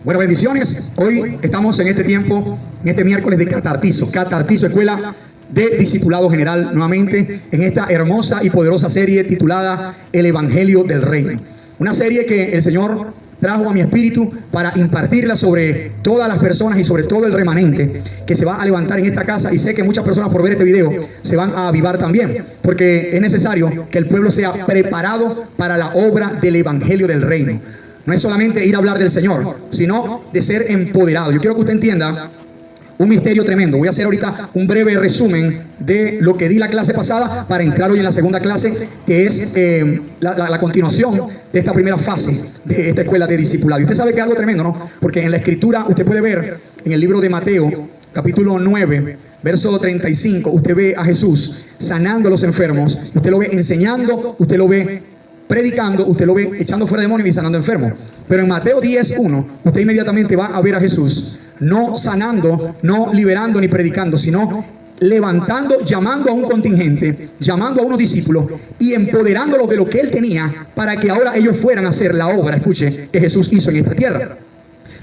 Bueno, bendiciones. Hoy estamos en este tiempo, en este miércoles de Catartizo. Catartizo, Escuela de Discipulado General, nuevamente en esta hermosa y poderosa serie titulada El Evangelio del Reino. Una serie que el Señor trajo a mi espíritu para impartirla sobre todas las personas y sobre todo el remanente que se va a levantar en esta casa. Y sé que muchas personas por ver este video se van a avivar también, porque es necesario que el pueblo sea preparado para la obra del Evangelio del Reino. No es solamente ir a hablar del Señor, sino de ser empoderado. Yo quiero que usted entienda un misterio tremendo. Voy a hacer ahorita un breve resumen de lo que di la clase pasada para entrar hoy en la segunda clase, que es la continuación de esta primera fase de esta escuela de discipulado. Y usted sabe que es algo tremendo, ¿no? Porque en la Escritura usted puede ver en el libro de Mateo, capítulo 9, verso 35, usted ve a Jesús sanando a los enfermos. Usted lo ve enseñando, usted lo ve predicando, usted lo ve echando fuera demonios y sanando enfermos. Pero en Mateo 10:1, usted inmediatamente va a ver a Jesús no sanando, no liberando ni predicando, sino levantando, llamando a un contingente, llamando a unos discípulos y empoderándolos de lo que él tenía para que ahora ellos fueran a hacer la obra, escuche, que Jesús hizo en esta tierra.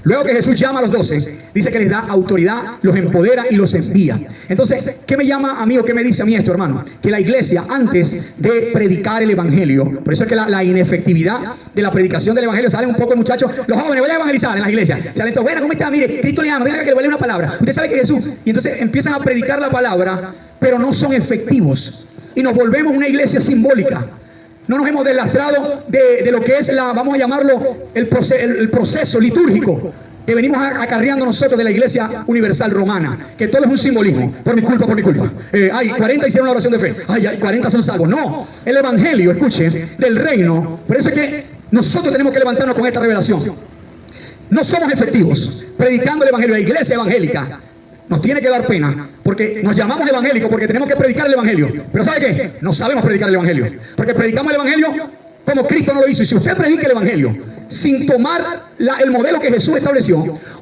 Luego que Jesús llama a los 12, dice que les da autoridad, los empodera y los envía. Entonces, ¿qué me llama a mí o qué me dice a mí esto, hermano? Que la iglesia, antes de predicar el evangelio, por eso es que la inefectividad de la predicación del evangelio, salen un poco muchachos, los jóvenes, voy a evangelizar en las iglesias. Salen todos, bueno, ¿cómo está? Mire, Cristo le ama, venga que le vale una palabra. Usted sabe que Jesús, y entonces empiezan a predicar la palabra, pero no son efectivos. Y nos volvemos una iglesia simbólica. No nos hemos deslastrado de lo que es vamos a llamarlo, el proceso litúrgico que venimos acarreando nosotros de la Iglesia Universal Romana, que todo es un simbolismo. Por mi culpa, por mi culpa. 40 hicieron la oración de fe. 40 son salvos. No, el Evangelio, escuchen, del reino. Por eso es que nosotros tenemos que levantarnos con esta revelación. No somos efectivos predicando el Evangelio. La iglesia evangélica nos tiene que dar pena, porque nos llamamos evangélicos, porque tenemos que predicar el Evangelio. Pero ¿sabe qué? No sabemos predicar el Evangelio, porque predicamos el Evangelio como Cristo no lo hizo. Y si usted predica el Evangelio sin tomar el modelo que Jesús estableció,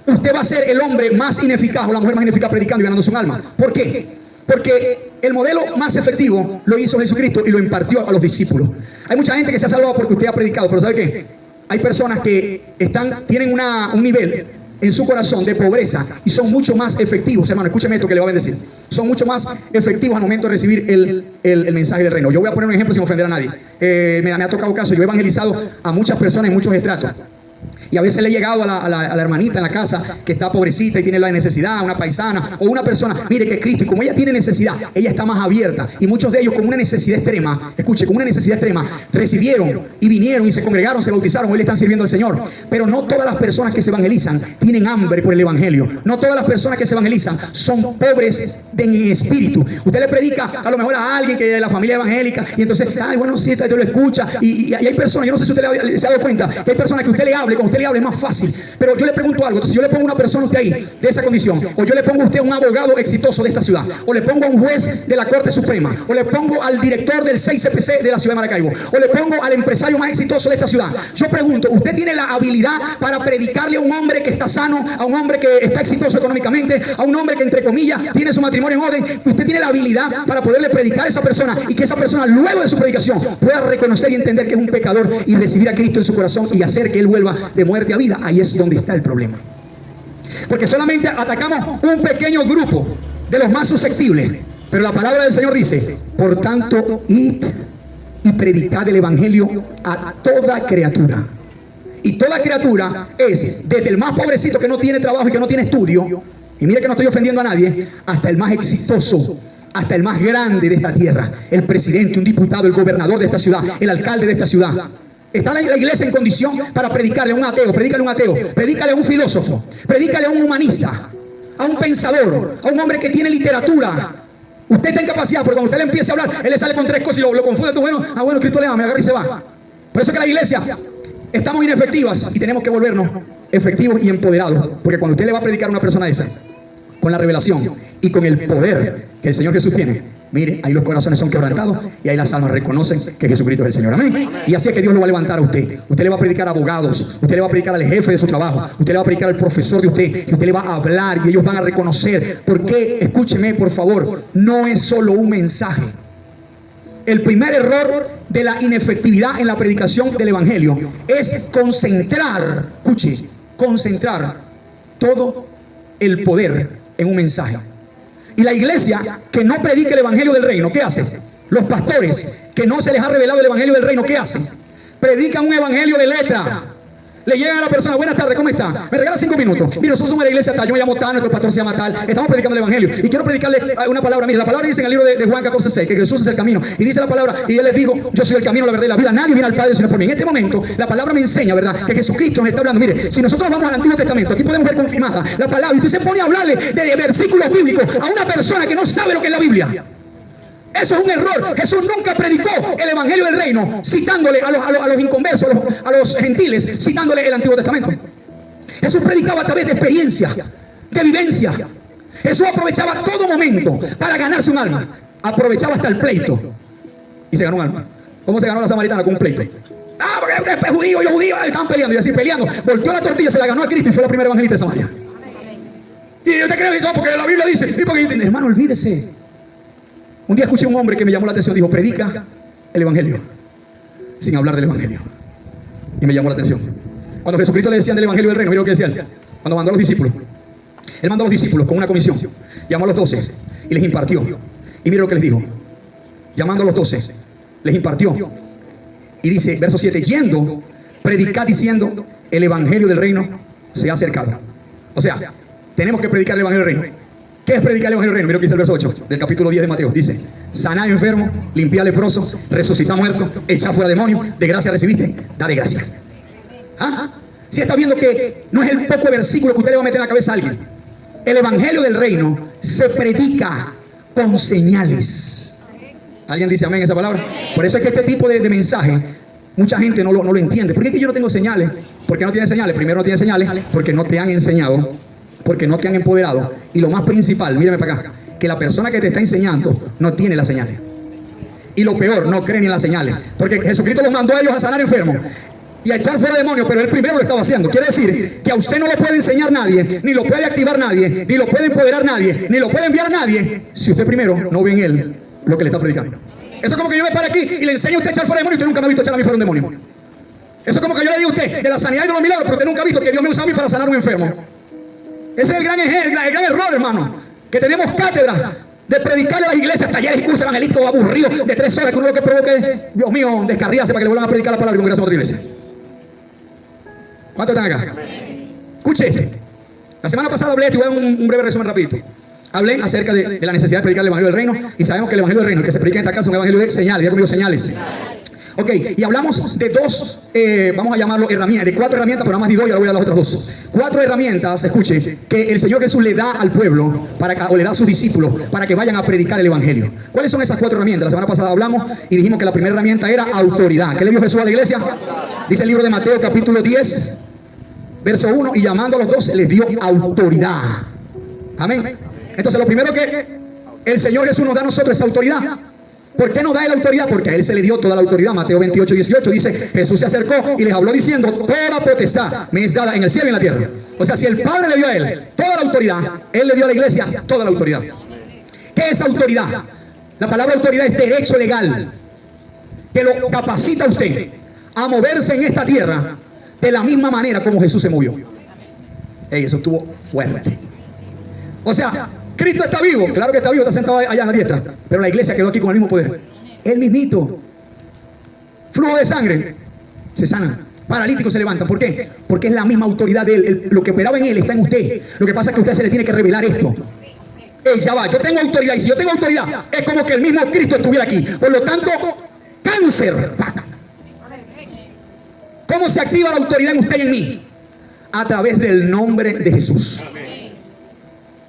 usted va a ser el hombre más ineficaz o la mujer más ineficaz predicando y ganándose un alma. ¿Por qué? Porque el modelo más efectivo lo hizo Jesucristo y lo impartió a los discípulos. Hay mucha gente que se ha salvado porque usted ha predicado, pero ¿sabe qué? Hay personas que tienen un nivel en su corazón de pobreza y son mucho más efectivos, hermano, escúcheme esto que le va a bendecir. Son mucho más efectivos al momento de recibir el mensaje del reino. Yo voy a poner un ejemplo sin ofender a nadie. Me ha tocado caso, yo he evangelizado a muchas personas en muchos estratos. Y a veces le he llegado a la hermanita en la casa que está pobrecita y tiene la necesidad, una paisana o una persona, mire que Cristo, y como ella tiene necesidad, ella está más abierta. Y muchos de ellos con una necesidad extrema, escuche, con una necesidad extrema, recibieron y vinieron y se congregaron, se bautizaron, hoy le están sirviendo al Señor. Pero no todas las personas que se evangelizan tienen hambre por el evangelio. No todas las personas que se evangelizan son pobres en espíritu. Usted le predica a lo mejor a alguien que de la familia evangélica y entonces, bueno, sí, usted lo escucha. Y hay personas, yo no sé si usted se ha dado cuenta, que hay personas que usted le hable, cuando usted le hable es más fácil. Pero yo le pregunto algo. Entonces yo le pongo a una persona a usted ahí de esa condición, o yo le pongo a usted a un abogado exitoso de esta ciudad, o le pongo a un juez de la Corte Suprema, o le pongo al director del 6CPC de la ciudad de Maracaibo, o le pongo al empresario más exitoso de esta ciudad. Yo pregunto, ¿usted tiene la habilidad para predicarle a un hombre que está sano, a un hombre que está exitoso económicamente, a un hombre que entre comillas tiene su matrimonio en orden? ¿Usted tiene la habilidad para poderle predicar a esa persona y que esa persona luego de su predicación pueda reconocer y entender que es un pecador y recibir a Cristo en su corazón y hacer que él vuelva de muerte a vida? Ahí es donde está el problema, porque solamente atacamos un pequeño grupo de los más susceptibles. Pero la palabra del Señor dice: por tanto, id y predicad el evangelio a toda criatura. Y toda criatura es desde el más pobrecito que no tiene trabajo y que no tiene estudio, y mire que no estoy ofendiendo a nadie, hasta el más exitoso, hasta el más grande de esta tierra, el presidente, un diputado, el gobernador de esta ciudad, el alcalde de esta ciudad. ¿Está la iglesia en condición para predicarle a un ateo? Predícale a un ateo, predícale a un filósofo, predícale a un humanista, a un pensador, a un hombre que tiene literatura. Usted está en capacidad, porque cuando usted le empiece a hablar, él le sale con tres cosas y lo confunde. Bueno, Cristo le ama, me agarra y se va. Por eso es que la iglesia estamos inefectivas y tenemos que volvernos efectivos y empoderados. Porque cuando usted le va a predicar a una persona de esas, con la revelación y con el poder que el Señor Jesús tiene, mire, ahí los corazones son quebrantados y ahí las almas reconocen que Jesucristo es el Señor. Amén. Y así es que Dios lo va a levantar a usted. Usted le va a predicar a abogados, usted le va a predicar al jefe de su trabajo, usted le va a predicar al profesor de usted, y usted le va a hablar y ellos van a reconocer. Porque, escúcheme por favor, no es solo un mensaje. El primer error de la inefectividad en la predicación del evangelio es concentrar, escuche, concentrar todo el poder en un mensaje. Y la iglesia que no predica el evangelio del reino, ¿qué hace? Los pastores que no se les ha revelado el evangelio del reino, ¿qué hacen? Predican un evangelio de letra. Le llegan a la persona: buenas tardes, ¿cómo está? ¿Me regala 5 minutos? Mire, nosotros somos de la iglesia tal, yo me llamo tal, nuestro pastor se llama tal, estamos predicando el evangelio y quiero predicarle una palabra. Mire, la palabra dice en el libro de Juan 14:6 que Jesús es el camino, y dice la palabra, y él les digo: yo soy el camino, la verdad y la vida, nadie viene al Padre sino por mí. En este momento la palabra me enseña, ¿verdad?, que Jesucristo nos está hablando. Mire, si nosotros vamos al Antiguo Testamento, aquí podemos ver confirmada la palabra, y usted se pone a hablarle de versículos bíblicos a una persona que no sabe lo que es la Biblia. Eso es un error. Jesús nunca predicó el evangelio del reino citándole a los inconversos, a los gentiles, citándole el Antiguo Testamento. Jesús predicaba a través de experiencia, de vivencia. Jesús aprovechaba todo momento para ganarse un alma. Aprovechaba hasta el pleito y se ganó un alma. ¿Cómo se ganó la samaritana? Con un pleito. Ah, porque usted es judío y los judíos estaban peleando, y así peleando, volteó la tortilla, se la ganó a Cristo y fue la primera evangelista de Samaria. Y yo te creo, no, porque la Biblia dice, y porque, hermano, olvídese. Un día escuché a un hombre que me llamó la atención. Dijo: predica el evangelio sin hablar del evangelio. Y me llamó la atención. Cuando Jesucristo le decían del evangelio del reino, mira lo que decía él. Cuando mandó a los discípulos, él mandó a los discípulos con una comisión. Llamó a los 12 y les impartió. Y mira lo que les dijo. Llamando a los 12, les impartió. Y dice, verso 7: yendo, predicad diciendo: el evangelio del reino se ha acercado. O sea, tenemos que predicar el evangelio del reino. ¿Qué es predicar el evangelio del reino? Mira lo que dice el verso 8 del capítulo 10 de Mateo. Dice: sanad enfermo, limpiad leprosos, resucitad muertos, echad fuera demonios, de gracia recibiste, dale gracias. ¿Ah? Si está viendo que no es el poco versículo que usted le va a meter en la cabeza a alguien. El evangelio del reino se predica con señales. ¿Alguien dice amén a esa palabra? Por eso es que este tipo de mensaje mucha gente no lo entiende. ¿Por qué es que yo no tengo señales? ¿Por qué no tiene señales? Primero, no tiene señales porque no te han enseñado, porque no te han empoderado. Y lo más principal, mírame para acá, que la persona que te está enseñando no tiene las señales. Y lo peor, no creen en las señales. Porque Jesucristo los mandó a ellos a sanar enfermos y a echar fuera demonios, pero él primero lo estaba haciendo. Quiere decir que a usted no le puede enseñar nadie, ni lo puede activar nadie, ni lo puede empoderar nadie, ni lo puede enviar nadie, si usted primero no ve en él lo que le está predicando. Eso es como que yo me pare aquí y le enseño a usted a echar fuera demonios y usted nunca me ha visto echar a mí fuera un demonio. Eso es como que yo le diga a usted de la sanidad y de los milagros, pero usted nunca ha visto que Dios me usa a mí para sanar a un enfermo. Ese es el gran error, hermano, que tenemos cátedras de predicarle a las iglesias, talleres y cursos evangelísticos aburridos de 3 horas, que uno lo que provoca es, Dios mío, descarríase para que le vuelvan a predicar la palabra y congregarse a otra iglesia. ¿Cuántos están acá? Escuche, la semana pasada hablé, te voy a dar un breve resumen rapidito. Hablé acerca de la necesidad de predicar el evangelio del reino, y sabemos que el evangelio del reino, el que se predica en esta casa, es un evangelio de señales. Ya conmigo, señales. Ok, y hablamos de 2, vamos a llamarlo herramientas, de 4 herramientas, pero nada más ni 2, ya le voy a dar las otras 2. 4 herramientas, escuche, que el Señor Jesús le da al pueblo, o le da a sus discípulos, para que vayan a predicar el evangelio. ¿Cuáles son esas 4 herramientas? La semana pasada hablamos y dijimos que la primera herramienta era autoridad. ¿Qué le dio Jesús a la iglesia? Dice el libro de Mateo, capítulo 10, verso 1, y llamando a los 12, les dio autoridad. Amén. Entonces, lo primero que el Señor Jesús nos da a nosotros es autoridad. ¿Por qué nos da la autoridad? Porque a él se le dio toda la autoridad. Mateo 28, 18 dice: Jesús se acercó y les habló diciendo: toda potestad me es dada en el cielo y en la tierra. O sea, si el Padre le dio a él toda la autoridad, él le dio a la iglesia toda la autoridad. ¿Qué es autoridad? La palabra autoridad es derecho legal, que lo capacita a usted a moverse en esta tierra de la misma manera como Jesús se movió. Eso estuvo fuerte. O sea, Cristo está vivo, claro que está vivo, está sentado allá a la diestra, pero la iglesia quedó aquí con el mismo poder. Él mismito. Flujo de sangre, se sana. Paralíticos se levantan. ¿Por qué? Porque es la misma autoridad de él. Lo que operaba en él está en usted. Lo que pasa es que a usted se le tiene que revelar esto. Ya va, yo tengo autoridad, y si yo tengo autoridad, es como que el mismo Cristo estuviera aquí. Por lo tanto, cáncer. ¿Cómo se activa la autoridad en usted y en mí? A través del nombre de Jesús.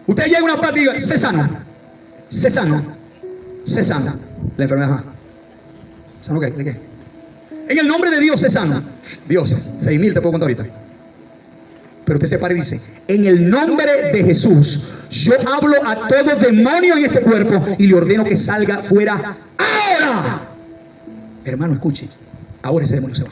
Usted llega a una parte y dice: sé sano, sé sano, sé sano. La enfermedad. ¿Sano qué? ¿De qué? En el nombre de Dios, sé sano. Dios, 6,000 te puedo contar ahorita. Pero usted se para y dice: en el nombre de Jesús, yo hablo a todo demonio en este cuerpo y le ordeno que salga fuera ahora. Hermano, escuche, ahora ese demonio se va.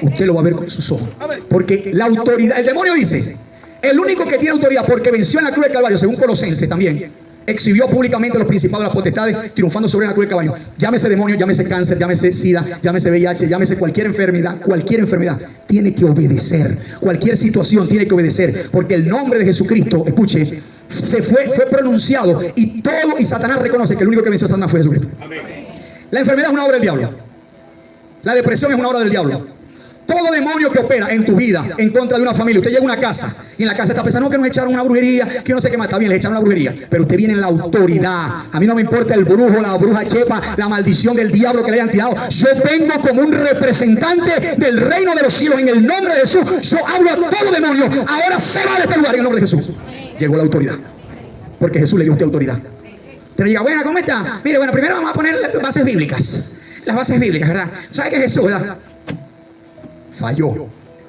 Usted lo va a ver con sus ojos. Porque la autoridad, el demonio dice: el único que tiene autoridad porque venció en la cruz del Calvario, según Colosenses también, exhibió públicamente los principados de las potestades, triunfando sobre la cruz del caballo. Llámese demonio, llámese cáncer, llámese SIDA, llámese VIH, llámese cualquier enfermedad, tiene que obedecer. Cualquier situación tiene que obedecer, porque el nombre de Jesucristo, escuche, fue pronunciado y Satanás reconoce que el único que venció a Satanás fue Jesucristo. Amén. La enfermedad es una obra del diablo. La depresión es una obra del diablo. Todo demonio que opera en tu vida en contra de una familia, usted llega a una casa y en la casa está pensando que nos echaron una brujería, que no sé qué más, está bien, les echaron una brujería, pero usted viene en la autoridad. A mí no me importa el brujo, la bruja chepa, la maldición del diablo que le hayan tirado. Yo vengo como un representante del reino de los cielos en el nombre de Jesús. Yo hablo a todo demonio, ahora se va de este lugar en el nombre de Jesús. Llegó la autoridad, porque Jesús le dio a usted autoridad. Te diga, bueno, ¿cómo está? Mire, bueno, primero vamos a poner las bases bíblicas. Las bases bíblicas, ¿verdad? ¿Sabe qué es Jesús, verdad? Falló,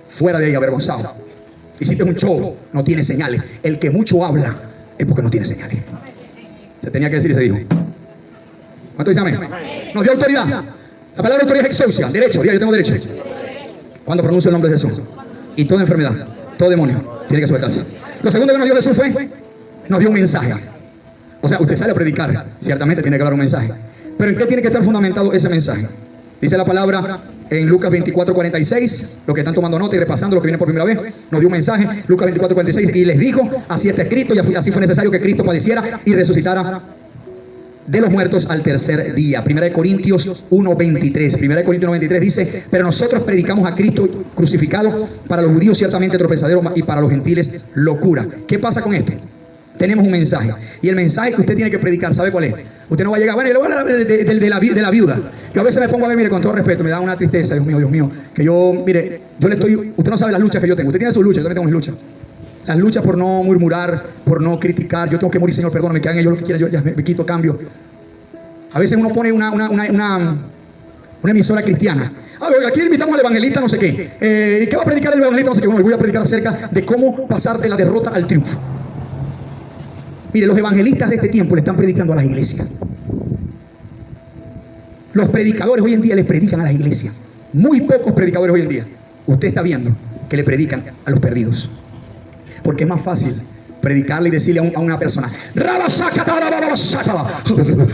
fuera de ahí, avergonzado. Hiciste un show, no tiene señales. El que mucho habla es porque no tiene señales. Se tenía que decir y se dijo. ¿Cuánto dice amén? Nos dio autoridad. La palabra autoridad es exousia, derecho. Diga, yo tengo derecho. Cuando pronuncio el nombre de Jesús. Y toda enfermedad, todo demonio tiene que sujetarse. Lo segundo que nos dio Jesús fue, nos dio un mensaje. O sea, usted sale a predicar, ciertamente tiene que dar un mensaje. Pero ¿en qué tiene que estar fundamentado ese mensaje? Dice la palabra en Lucas 24:46, los que están tomando nota y repasando lo que viene por primera vez, nos dio un mensaje, Lucas 24:46, y les dijo, así está escrito, y así fue necesario que Cristo padeciera y resucitara de los muertos al tercer día. 1 Corintios 1:23. 1 Corintios 1:23 dice, pero nosotros predicamos a Cristo crucificado, para los judíos ciertamente tropezadero y para los gentiles locura. ¿Qué pasa con esto? Tenemos un mensaje, y el mensaje que usted tiene que predicar, ¿sabe cuál es? Usted no va a llegar, bueno, yo le voy a hablar de la viuda. Yo a veces me pongo a ver, mire, con todo respeto, me da una tristeza, Dios mío, que yo, mire, yo le estoy, usted no sabe las luchas que yo tengo, usted tiene sus luchas, yo también tengo mis luchas. Las luchas por no murmurar, por no criticar, yo tengo que morir, Señor, perdóname, que hagan ellos lo que quieran, yo ya me quito cambio. A veces uno pone una emisora cristiana. Aquí invitamos al evangelista no sé qué. ¿Qué va a predicar el evangelista no sé qué? Bueno, voy a predicar acerca de cómo pasar de la derrota al triunfo. Mire, los evangelistas de este tiempo le están predicando a las iglesias. Los predicadores hoy en día les predican a las iglesias. Muy pocos predicadores hoy en día. Usted está viendo que le predican a los perdidos. Porque es más fácil predicarle y decirle a una persona,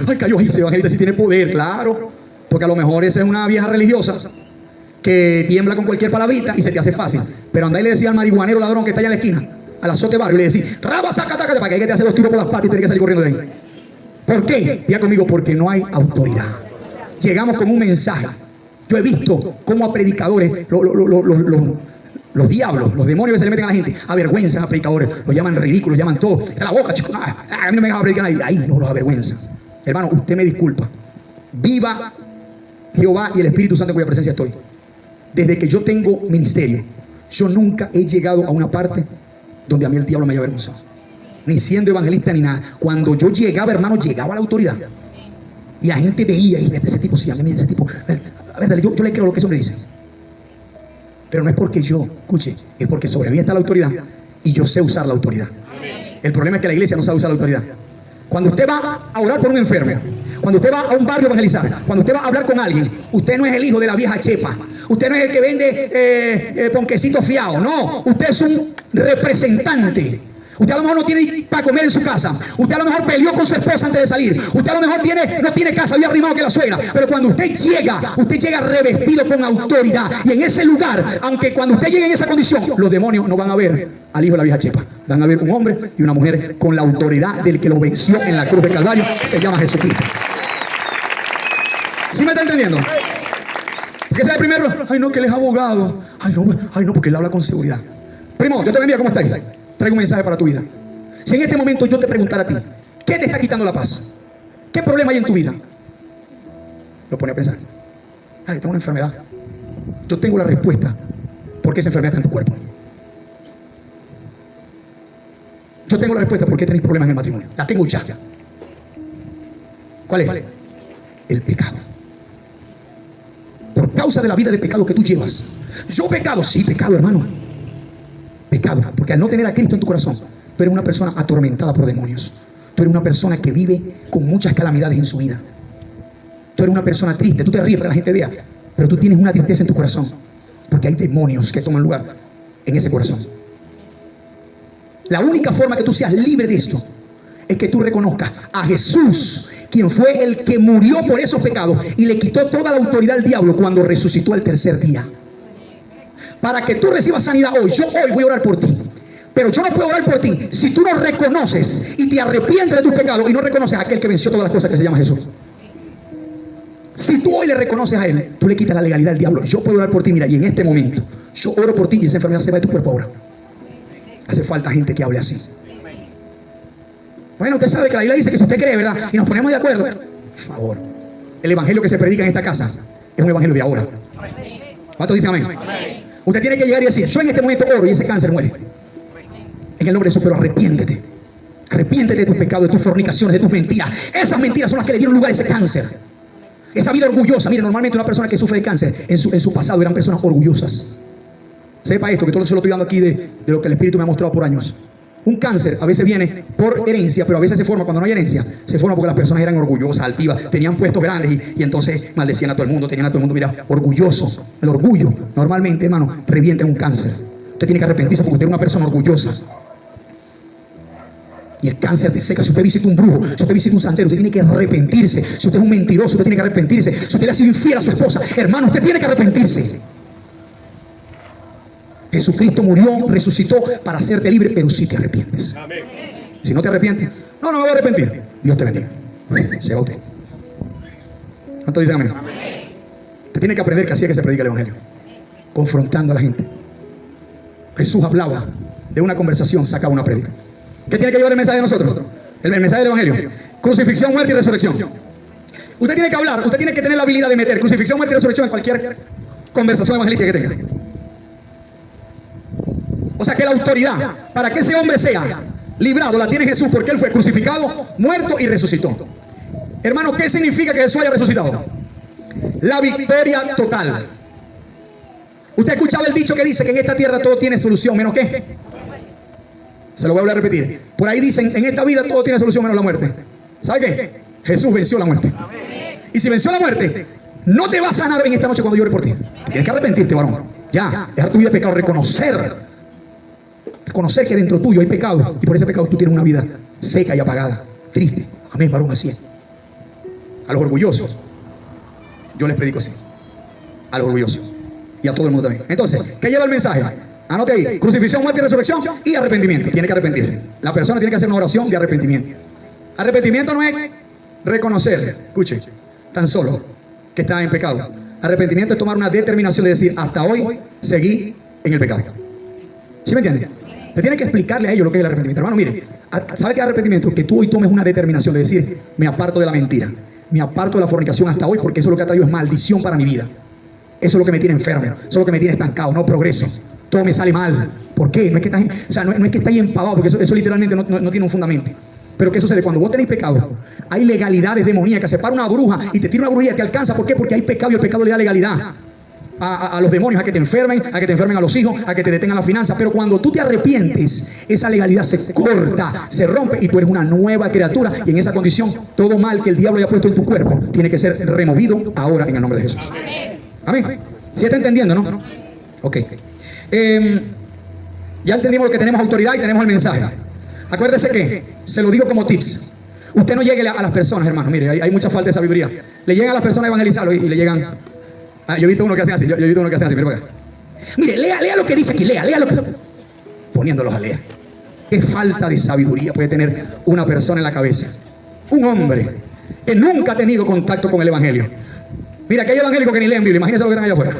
ay, cayó ese evangelista si tiene poder, claro. Porque a lo mejor esa es una vieja religiosa que tiembla con cualquier palabrita y se te hace fácil. Pero andá y le decía al marihuanero ladrón que está allá en la esquina, al azote barrio, y le decís, para que te hace los tiros por las patas y tiene que salir corriendo de ahí. ¿Por qué? Diga conmigo, porque no hay autoridad. Llegamos con un mensaje. Yo he visto cómo a predicadores, los diablos, los demonios que se le meten a la gente, avergüenzan a predicadores, los llaman ridículos, llaman todo. Está la boca, chico, a mí no me dejan predicar nadie. Ahí no los avergüenzan. Hermano, usted me disculpa. Viva Jehová y el Espíritu Santo en cuya presencia estoy. Desde que yo tengo ministerio, yo nunca he llegado a una parte donde a mí el diablo me haya avergonzado. Ni siendo evangelista ni nada. Cuando yo llegaba, hermano, llegaba a la autoridad. Y la gente veía, y ese tipo, sí, a mí ese tipo. A ver, yo le creo lo que ese hombre dice. Pero no es porque yo, escuche, es porque sobre mí está la autoridad y yo sé usar la autoridad. El problema es que la iglesia no sabe usar la autoridad. Cuando usted va a orar por un enfermo, cuando usted va a un barrio a evangelizar, cuando usted va a hablar con alguien, usted no es el hijo de la vieja chepa. Usted no es el que vende ponquecito fiado. No, usted es un representante. Usted a lo mejor no tiene para comer en su casa. Usted a lo mejor peleó con su esposa antes de salir. Usted a lo mejor no tiene casa, había arrimado que la suegra. Pero cuando usted llega revestido con autoridad. Y en ese lugar, aunque cuando usted llegue en esa condición, los demonios no van a ver al hijo de la vieja chepa. Van a ver un hombre y una mujer con la autoridad del que lo venció en la cruz del Calvario. Se llama Jesucristo. ¿Sí me está entendiendo? Porque ese es el primero. Ay, no, que él es abogado. Ay, no, porque él habla con seguridad. Primo, Dios te bendiga, ¿cómo estáis? Traigo un mensaje para tu vida. Si en este momento yo te preguntara a ti, ¿qué te está quitando la paz? ¿Qué problema hay en tu vida? Lo pone a pensar. Ay, tengo una enfermedad. Yo tengo la respuesta. ¿Por qué esa enfermedad está en tu cuerpo? Yo tengo la respuesta. ¿Por qué tenéis problemas en el matrimonio? La tengo ya. ¿Cuál es? El pecado. Por causa de la vida de pecado que tú llevas. Yo pecado, sí, pecado, hermano. Pecado, porque al no tener a Cristo en tu corazón, tú eres una persona atormentada por demonios. Tú eres una persona que vive con muchas calamidades en su vida. Tú eres una persona triste, tú te ríes para que la gente vea, pero tú tienes una tristeza en tu corazón, porque hay demonios que toman lugar en ese corazón. La única forma que tú seas libre de esto es que tú reconozcas a Jesús, quien fue el que murió por esos pecados y le quitó toda la autoridad al diablo cuando resucitó el tercer día. Para que tú recibas sanidad hoy, yo hoy voy a orar por ti. Pero yo no puedo orar por ti si tú no reconoces y te arrepientes de tus pecados y no reconoces a aquel que venció todas las cosas, que se llama Jesús. Si tú hoy le reconoces a Él, tú le quitas la legalidad al diablo. Yo puedo orar por ti, mira, y en este momento yo oro por ti y esa enfermedad se va de tu cuerpo ahora. Hace falta gente que hable así. Bueno, usted sabe que la Biblia dice que si usted cree, ¿verdad? Y nos ponemos de acuerdo. Por favor, el evangelio que se predica en esta casa es un evangelio de ahora. ¿Cuántos dicen amén? Usted tiene que llegar y decir, yo en este momento oro y ese cáncer muere. En el nombre de Jesús, pero arrepiéntete. Arrepiéntete de tus pecados, de tus fornicaciones, de tus mentiras. Esas mentiras son las que le dieron lugar a ese cáncer. Esa vida orgullosa. Mire, normalmente una persona que sufre de cáncer en su pasado eran personas orgullosas. Sepa esto, que todo se lo estoy dando aquí de lo que el Espíritu me ha mostrado por años. Un cáncer a veces viene por herencia, pero a veces se forma cuando no hay herencia. Se forma porque las personas eran orgullosas, altivas, tenían puestos grandes y entonces maldecían a todo el mundo, tenían a todo el mundo, mira, orgulloso. El orgullo, normalmente, hermano, revienta en un cáncer. Usted tiene que arrepentirse porque usted es una persona orgullosa. Y el cáncer te seca. Si usted visita un brujo, si usted visita un santero, usted tiene que arrepentirse. Si usted es un mentiroso, usted tiene que arrepentirse. Si usted le ha sido infiel a su esposa, hermano, usted tiene que arrepentirse. Jesucristo murió, resucitó para hacerte libre, pero si te arrepientes. Amén. Si no te arrepientes, no me voy a arrepentir. Dios te bendiga. Se va usted. ¿Cuánto dicen amén? Amén. Usted tiene que aprender que así es que se predica el evangelio, confrontando a la gente. Jesús hablaba de una conversación, sacaba una prédica. ¿Qué tiene que llevar el mensaje de nosotros? El mensaje del evangelio: crucifixión, muerte y resurrección. Usted tiene que hablar, usted tiene que tener la habilidad de meter crucifixión, muerte y resurrección en cualquier conversación evangelística que tenga. O sea que la autoridad para que ese hombre sea librado la tiene Jesús, porque Él fue crucificado, muerto y resucitó. Hermano, ¿qué significa que Jesús haya resucitado? La victoria total. Usted ha escuchado el dicho que dice que en esta tierra todo tiene solución, ¿menos qué? Se lo voy a volver a repetir. Por ahí dicen, en esta vida todo tiene solución menos la muerte. ¿Sabe qué? Jesús venció la muerte. Y si venció la muerte, no te va a sanar en esta noche cuando llore por ti. Tienes que arrepentirte, varón. Ya, dejar tu vida de pecado, reconocer que dentro tuyo hay pecado, y por ese pecado tú tienes una vida seca y apagada, triste. Amén, varón, así es. A los orgullosos yo les predico así, a los orgullosos y a todo el mundo también. Entonces, ¿qué lleva el mensaje? Anote ahí: crucifixión, muerte y resurrección y arrepentimiento. Tiene que arrepentirse. La persona tiene que hacer una oración de arrepentimiento. Arrepentimiento no es reconocer, escuche, tan solo que está en pecado. Arrepentimiento es tomar una determinación de decir, hasta hoy seguí en el pecado. ¿Sí me entiende? Le tiene que explicarle a ellos lo que es el arrepentimiento. Hermano, mire, ¿sabe qué es arrepentimiento? Que tú hoy tomes una determinación de decir, me aparto de la mentira, me aparto de la fornicación hasta hoy, porque eso lo que ha traído es maldición para mi vida. Eso es lo que me tiene enfermo, eso es lo que me tiene estancado, no progreso. Todo me sale mal. ¿Por qué? No es que estás, o sea, no es que estáis empavados, porque eso literalmente no tiene un fundamento. Pero ¿qué sucede? Cuando vos tenéis pecado, hay legalidades demoníacas. Se para una bruja y te tira una brujería, te alcanza. ¿Por qué? Porque hay pecado y el pecado le da legalidad a los demonios, a que te enfermen a los hijos, a que te detengan las finanzas. Pero cuando tú te arrepientes, esa legalidad se corta, se rompe y tú eres una nueva criatura. Y en esa condición, todo mal que el diablo haya puesto en tu cuerpo tiene que ser removido ahora en el nombre de Jesús. Amén. ¿Sí está entendiendo, no? Ok. Ya entendimos lo que tenemos autoridad y tenemos el mensaje. Acuérdese que se lo digo como tips. Usted no llegue a las personas, hermano. Mire, hay mucha falta de sabiduría. Le llegan a las personas a evangelizarlo y le llegan. Yo he visto uno que hace así. Yo he visto uno que hace así. Mire para acá. Mire, lea lo que dice aquí. Lea lo que. Poniéndolos a leer. Qué falta de sabiduría puede tener una persona en la cabeza. Un hombre que nunca ha tenido contacto con el evangelio. Mira, que hay evangélicos que ni leen Biblia. Imagínense lo que están allá afuera.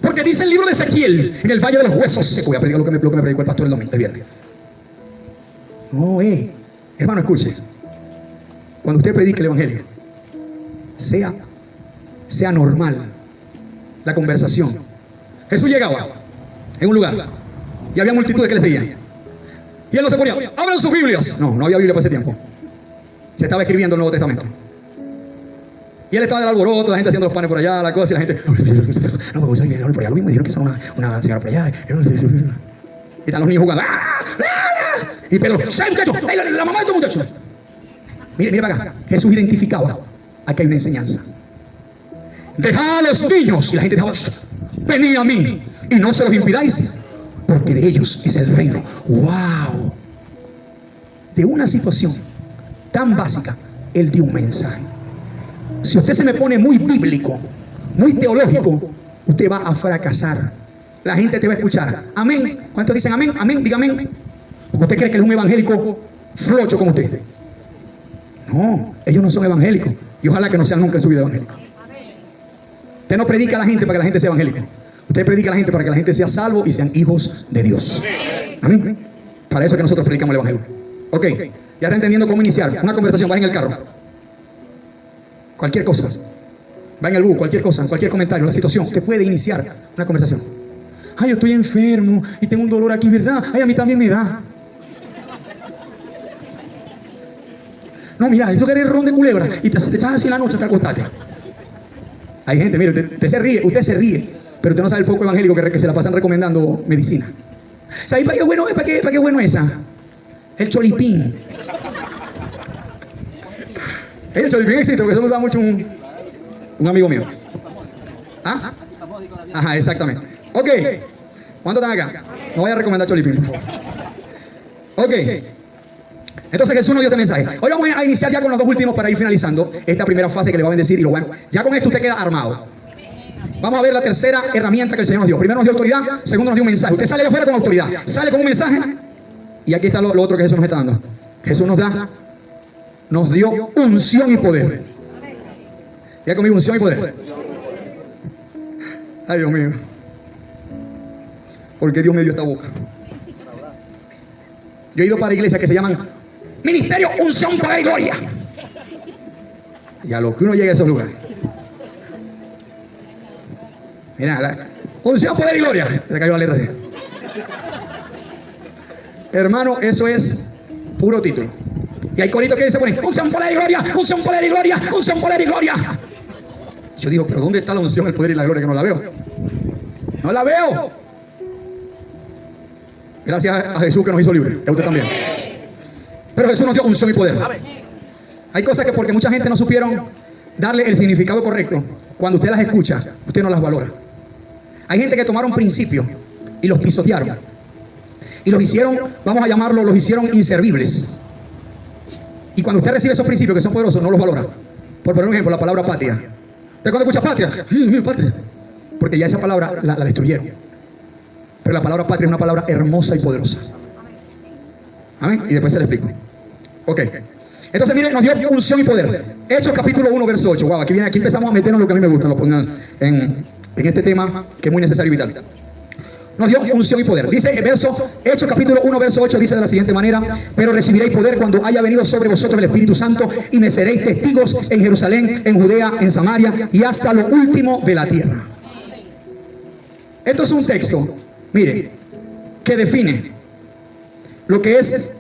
Porque dice el libro de Ezequiel, en el valle de los huesos secos. Voy a predicar lo que me predicó el pastor el domingo, el viernes. No, hermano, escuche. Cuando usted predique el evangelio, sea normal la conversación. Jesús llegaba en un lugar y había multitudes que le seguían. Y él no se ponía, abran sus Biblias. No había Biblia para ese tiempo. Se estaba escribiendo el Nuevo Testamento. Y él estaba en el alboroto, la gente haciendo los panes por allá, la cosa, y la gente, no, pues ahí por allá, lo mismo, dijeron que son una señora por allá. Y están los niños jugando. Y Pedro, ¡sí, muchacho! La mamá de tu muchacho. Mire para acá. Jesús identificaba, aquí hay una enseñanza. Dejad a los niños. Y la gente dejaba, venid a mí y no se los impidáis, porque de ellos es el reino. ¡Wow! de una situación tan básica, Él dio un mensaje. Si usted se me pone muy bíblico, muy teológico, usted va a fracasar. La gente te va a escuchar. Amén. ¿Cuántos dicen amén? Amén. Diga amén. Porque usted cree que él es un evangélico flocho como usted. No, ellos no son evangélicos. Y ojalá que no sean nunca en su vida evangélicos. Usted no predica a la gente para que la gente sea evangélica. Usted predica a la gente para que la gente sea salvo y sean hijos de Dios. Amén. Para eso es que nosotros predicamos el evangelio. Ok, ya está entendiendo cómo iniciar una conversación. Va en el carro. Cualquier cosa. Va en el bus, cualquier cosa, cualquier comentario, la situación. Usted puede iniciar una conversación. Ay, yo estoy enfermo y tengo un dolor aquí, ¿verdad? Ay, a mí también me da. No, mira, eso que eres ron de culebra y te echas así en la noche, te acostaste. Hay gente, mire, usted se ríe, pero usted no sabe el poco evangélico que se la pasan recomendando medicina. ¿Sabes para qué bueno es? ¿Para qué bueno es esa? El cholipín. El cholipín existe, porque eso me da mucho un amigo mío. ¿Ah? Ajá, exactamente. Ok. ¿Cuántos están acá? No voy a recomendar cholipín, por favor. Ok. Entonces Jesús nos dio este mensaje. Hoy vamos a iniciar ya con los dos últimos para ir finalizando esta primera fase que le va a bendecir. Y lo bueno, ya con esto usted queda armado. Vamos a ver la tercera herramienta que el Señor nos dio. Primero nos dio autoridad, segundo nos dio un mensaje. Usted sale de afuera con autoridad, sale con un mensaje. Y aquí está lo otro que Jesús nos está dando. Jesús nos dio unción y poder. Ya conmigo, unción y poder. Ay, Dios mío. ¿Por qué Dios me dio esta boca? Yo he ido para iglesias que se llaman Ministerio, Unción, Poder y Gloria. Y a lo que uno llega a esos lugares. Mira, unción, poder y gloria. Se cayó la letra así. Hermano, eso es puro título. Y hay coritos que se ponen unción, poder y gloria, unción, poder y gloria, unción, poder y gloria. Yo digo, pero ¿dónde está la unción, el poder y la gloria que no la veo? No la veo. Gracias a Jesús que nos hizo libres. Y a usted también. Pero Jesús nos dio unción y poder. Hay cosas que porque mucha gente no supieron darle el significado correcto, cuando usted las escucha, usted no las valora. Hay gente que tomaron principios y los pisotearon. Y los hicieron, vamos a llamarlo, los hicieron inservibles. Y cuando usted recibe esos principios que son poderosos, no los valora. Por poner un ejemplo, la palabra patria. ¿Usted cuando escucha patria? Patria. Porque ya esa palabra la destruyeron. Pero la palabra patria es una palabra hermosa y poderosa. Amén. Y después se le explico. Ok. Entonces, miren, nos dio unción y poder. Hechos capítulo 1, verso 8. Wow, aquí empezamos a meternos lo que a mí me gusta. Lo pongan en este tema que es muy necesario y vital. Nos dio unción y poder. Dice el verso, Hechos capítulo 1, verso 8, dice de la siguiente manera: pero recibiréis poder cuando haya venido sobre vosotros el Espíritu Santo, y me seréis testigos en Jerusalén, en Judea, en Samaria y hasta lo último de la tierra. Esto es un texto, mire, que define lo que es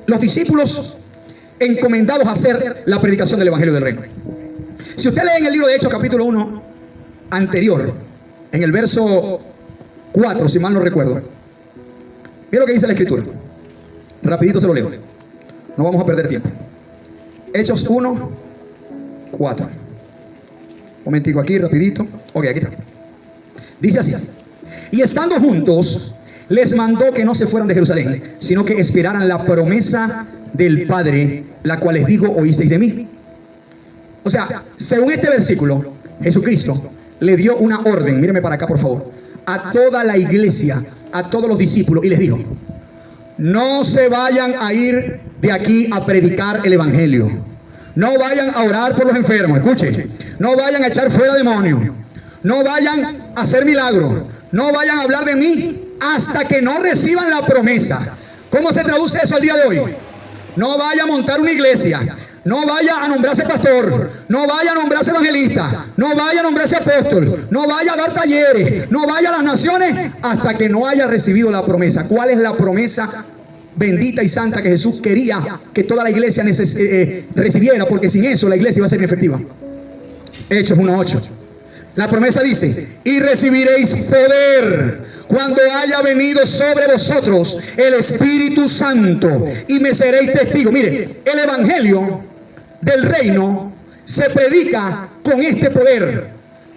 los discípulos encomendados a hacer la predicación del Evangelio del Reino. Si usted lee en el libro de Hechos capítulo 1 anterior, en el verso 4, si mal no recuerdo, mira lo que dice la Escritura. Rapidito se lo leo, no vamos a perder tiempo. Hechos 1, 4. Un momentico aquí, rapidito. Ok, aquí está. Dice así: y estando juntos, les mandó que no se fueran de Jerusalén, sino que esperaran la promesa del Padre, la cual les digo, oísteis de mí. O sea, según este versículo, Jesucristo le dio una orden, míreme para acá por favor, a toda la iglesia, a todos los discípulos, y les dijo: no se vayan a ir de aquí a predicar el Evangelio, no vayan a orar por los enfermos, escuche, no vayan a echar fuera demonios, no vayan a hacer milagros, no vayan a hablar de mí hasta que no reciban la promesa. ¿Cómo se traduce eso al día de hoy? No vaya a montar una iglesia, no vaya a nombrarse pastor, no vaya a nombrarse evangelista, no vaya a nombrarse apóstol, no vaya a dar talleres, no vaya a las naciones hasta que no haya recibido la promesa. ¿Cuál es la promesa bendita y santa que Jesús quería que toda la iglesia recibiera? Porque sin eso la iglesia iba a ser inefectiva. Hechos 1:8. La promesa dice: y recibiréis poder cuando haya venido sobre vosotros el Espíritu Santo, y me seréis testigos. Mire, el Evangelio del Reino se predica con este poder.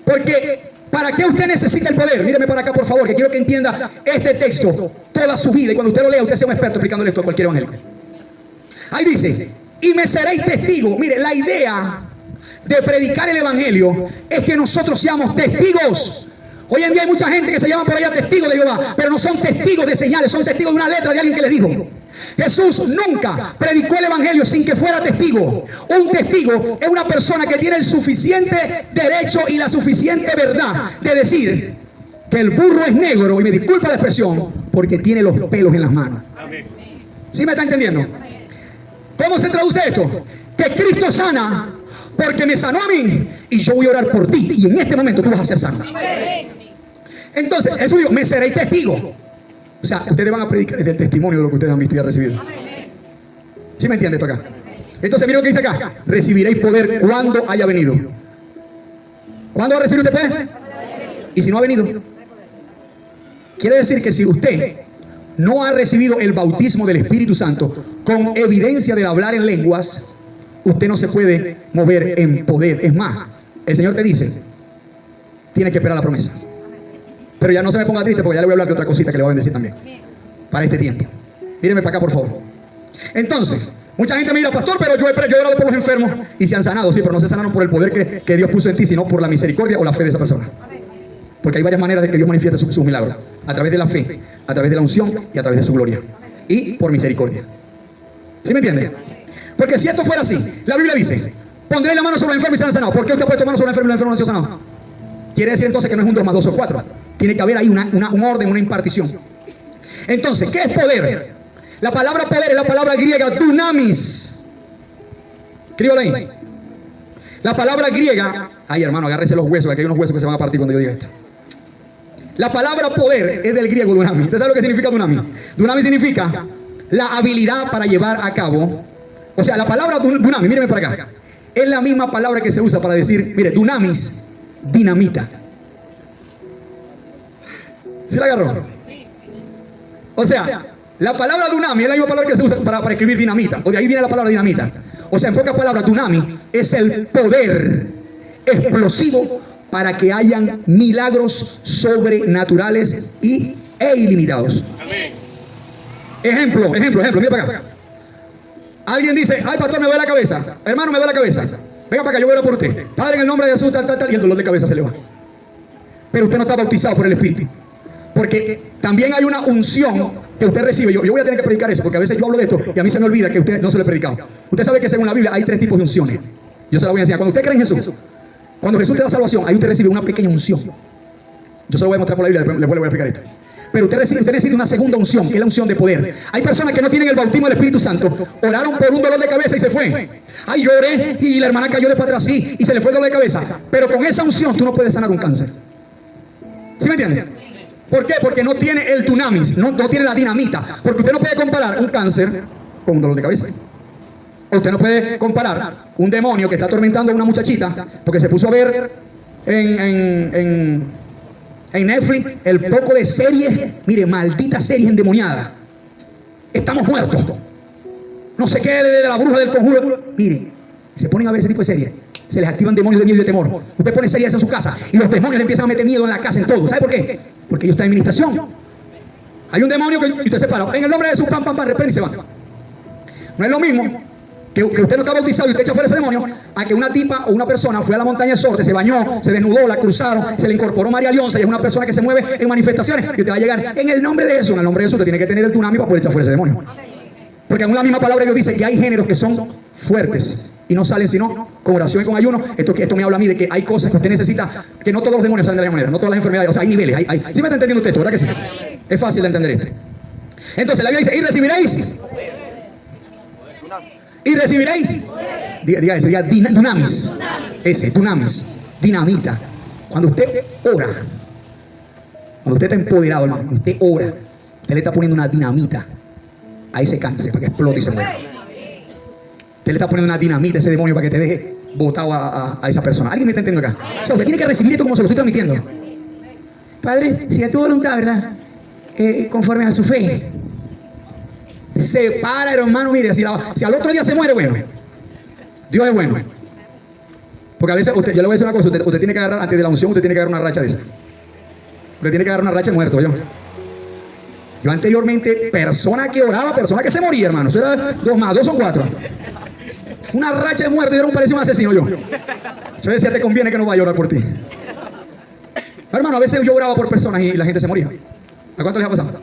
Porque ¿para qué usted necesita el poder? Míreme para acá por favor, que quiero que entienda este texto toda su vida, y cuando usted lo lea, usted sea un experto explicándole esto a cualquier evangélico. Ahí dice, y me seréis testigo. Mire, la idea de predicar el evangelio es que nosotros seamos testigos. Hoy en día hay mucha gente que se llama por allá testigos de Jehová, pero no son testigos de señales, son testigos de una letra de alguien que les dijo. Jesús nunca predicó el evangelio sin que fuera testigo. Un testigo es una persona que tiene el suficiente derecho y la suficiente verdad de decir que el burro es negro, y me disculpa la expresión, porque tiene los pelos en las manos. ¿Sí me está entendiendo? ¿Cómo se traduce esto? Que Cristo sana porque me sanó a mí y yo voy a orar por ti y en este momento tú vas a ser sano. Entonces, eso digo, me seréis testigo. O sea, ustedes van a predicar desde el testimonio de lo que ustedes han visto y han recibido. ¿Sí me entiende esto acá? Entonces, mire lo que dice acá. Recibiréis poder cuando haya venido. ¿Cuándo va a recibir usted poder? Y si no ha venido. Quiere decir que si usted no ha recibido el bautismo del Espíritu Santo con evidencia del hablar en lenguas, usted no se puede mover en poder. Es más, el Señor te dice, tiene que esperar la promesa. Pero ya no se me ponga triste porque ya le voy a hablar de otra cosita que le voy a bendecir también para este tiempo. Míreme para acá, por favor. Entonces, mucha gente me dirá, pastor, pero yo he orado por los enfermos y se han sanado. Sí, pero no se sanaron por el poder que Dios puso en ti, sino por la misericordia o la fe de esa persona. Porque hay varias maneras de que Dios manifieste sus milagros. A través de la fe, a través de la unción y a través de su gloria. Y por misericordia. ¿Sí me entiende? Porque si esto fuera así, la Biblia dice, pondré la mano sobre el enfermo y serán sanados. ¿Por qué usted ha puesto mano sobre el enfermo y el enfermo no ha sido sanado? Quiere decir entonces que no es un 2 más 2 o 4. Tiene que haber ahí un orden, una impartición. Entonces, ¿qué es poder? La palabra poder es la palabra griega dunamis. Escríbalo ahí. La palabra griega, ay hermano, agárrese los huesos, que aquí hay unos huesos que se van a partir cuando yo diga esto. La palabra poder es del griego dunamis. ¿Usted sabe lo que significa dunamis? Dunamis significa la habilidad para llevar a cabo. O sea, la palabra dunamis, míreme para acá, es la misma palabra que se usa para decir, mire, dunamis, dinamita. ¿Sí la agarró? O sea, la palabra dunamis es la misma palabra que se usa para escribir dinamita. O de ahí viene la palabra dinamita. O sea, en pocas palabras, dunamis es el poder explosivo para que hayan milagros sobrenaturales e ilimitados. Ejemplo, mira para acá. Alguien dice, ay pastor, me duele la cabeza. Hermano, me duele la cabeza. Venga para acá, yo voy a orar por usted. Padre, en el nombre de Jesús, tal, y el dolor de cabeza se le va. Pero usted no está bautizado por el Espíritu. Porque también hay una unción que usted recibe. Yo voy a tener que predicar eso, porque a veces yo hablo de esto y a mí se me olvida que usted no se lo he predicado. Usted sabe que según la Biblia hay 3 tipos de unciones. Yo se la voy a enseñar. Cuando usted cree en Jesús, cuando Jesús te da salvación, ahí usted recibe una pequeña unción. Yo se lo voy a mostrar por la Biblia, después le voy a explicar esto. Pero usted recibe una segunda unción, que es la unción de poder. Hay personas que no tienen el bautismo del Espíritu Santo. Oraron por un dolor de cabeza y se fue. Ay, lloré y la hermana cayó de para atrás y se le fue el dolor de cabeza. Pero con esa unción tú no puedes sanar un cáncer. ¿Sí me entiende? ¿Por qué? Porque no tiene el dunamis, no tiene la dinamita. Porque usted no puede comparar un cáncer con un dolor de cabeza. Usted no puede comparar un demonio que está atormentando a una muchachita porque se puso a ver en Netflix el poco de series, mire, maldita series endemoniadas. Estamos muertos. No sé qué de la bruja del conjuro. Mire, se ponen a ver ese tipo de series. Se les activan demonios de miedo y de temor. Usted pone series en su casa y los demonios le empiezan a meter miedo en la casa, en todo. ¿Sabe por qué? Porque ellos están en administración. Hay un demonio que usted se para. En el nombre de Jesús, pam, reprende y se va. No es lo mismo que usted no está bautizado y usted echa fuera ese demonio, a que una tipa o una persona fue a la montaña de Sorte, se bañó, se desnudó, la cruzaron, se le incorporó María Leonza y es una persona que se mueve en manifestaciones y usted va a llegar en el nombre de Jesús. En el nombre de Jesús usted tiene que tener el dunamis para poder echar fuera ese demonio. Porque aún la misma palabra de Dios dice que hay géneros que son fuertes y no salen sino con oración y con ayuno. Esto me habla a mí de que hay cosas que usted necesita, que no todos los demonios salen de la misma manera, no todas las enfermedades, o sea, hay niveles. ¿Sí me está entendiendo usted esto, verdad que sí? Es fácil de entender esto. Entonces la Biblia dice, y recibiréis. Y recibiréis. Diga eso, diga dunamis. Ese, dunamis. Dinamita. Cuando usted ora, cuando usted está empoderado, hermano, usted ora, usted le está poniendo una dinamita a ese cáncer para que explote y se muera. Usted le está poniendo una dinamita a ese demonio para que te deje botado a esa persona. ¿Alguien me está entendiendo acá? O sea, usted tiene que recibir esto como se lo estoy transmitiendo. Padre, si es tu voluntad, ¿verdad? Conforme a su fe. Se para, hermano, mire, si al otro día se muere, bueno, Dios es bueno. Porque a veces, yo le voy a decir una cosa, usted tiene que agarrar, antes de la unción, usted tiene que agarrar una racha de esa. Usted tiene que agarrar una racha de muerto, ¿yo? Yo anteriormente, persona que oraba, persona que se moría, hermano. Eso era 2 más 2 son 4. Fue una racha de muerte, yo parecía un asesino yo. Yo decía, te conviene que no vaya a orar por ti. Hermano, a veces yo oraba por personas y la gente se moría. ¿A cuánto les ha pasado?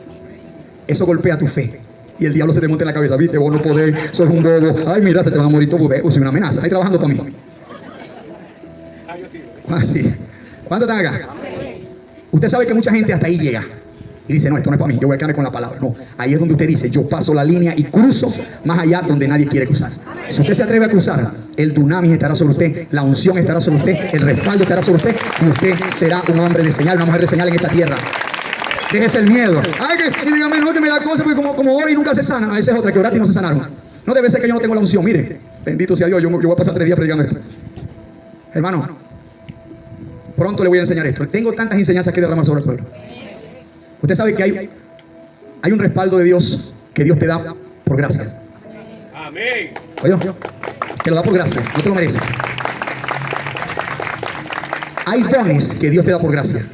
Eso golpea tu fe. Y el diablo se te monta en la cabeza. Viste, vos no podés, sos un bobo. Ay, mira, se te van a morir todos. Soy una amenaza. Ahí trabajando para mí. Ah, sí. ¿Cuántos están acá? Usted sabe que mucha gente hasta ahí llega y dice, no, esto no es para mí, yo voy a quedarme con la palabra. No, ahí es donde usted dice, yo paso la línea y cruzo más allá donde nadie quiere cruzar. Si usted se atreve a cruzar, el dunamis estará sobre usted, la unción estará sobre usted, el respaldo estará sobre usted y usted será un hombre de señal, una mujer de señal en esta tierra. Déjese el miedo. Ay, que dígame, no te me da cosa porque como ora y nunca se sana. A veces es otra, que oraste y no se sanaron. No debe ser que yo no tengo la unción. Mire, bendito sea Dios, yo voy a pasar 3 días predicando esto. Hermano, pronto le voy a enseñar esto. Tengo tantas enseñanzas que derramar sobre el pueblo. Usted sabe que hay un respaldo de Dios que Dios te da por gracias. Amén. Oye, te lo da por gracias, no te lo mereces. Hay dones que Dios te da por gracias.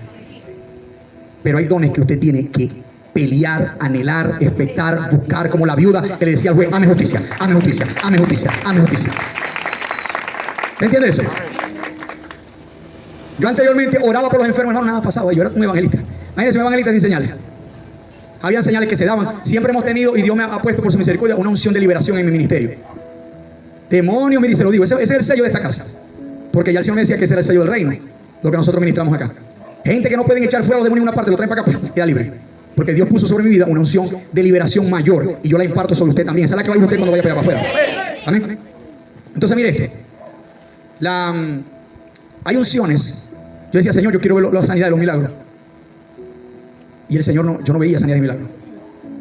Pero hay dones que usted tiene que pelear, anhelar, expectar, buscar, como la viuda que le decía al juez, ame justicia, ame justicia, ame justicia, ame justicia. ¿Me entiende eso? Yo anteriormente oraba por los enfermos, no, nada pasaba, yo era un evangelista. Imagínense un evangelista sin señales. Habían señales que se daban. Siempre hemos tenido, y Dios me ha puesto por su misericordia, una unción de liberación en mi ministerio. Demonio, mire, se lo digo, ese es el sello de esta casa. Porque ya el Señor me decía que ese era el sello del reino, lo que nosotros ministramos acá. Gente que no pueden echar fuera a los demonios en una parte, lo traen para acá, queda libre. Porque Dios puso sobre mi vida una unción de liberación mayor. Y yo la imparto sobre usted también. Esa es la que va a ir usted cuando vaya a pegar para afuera. Amén. Entonces, mire esto. Hay unciones. Yo decía, Señor, yo quiero ver la sanidad de los milagros. Y el Señor, yo no veía sanidad de milagros.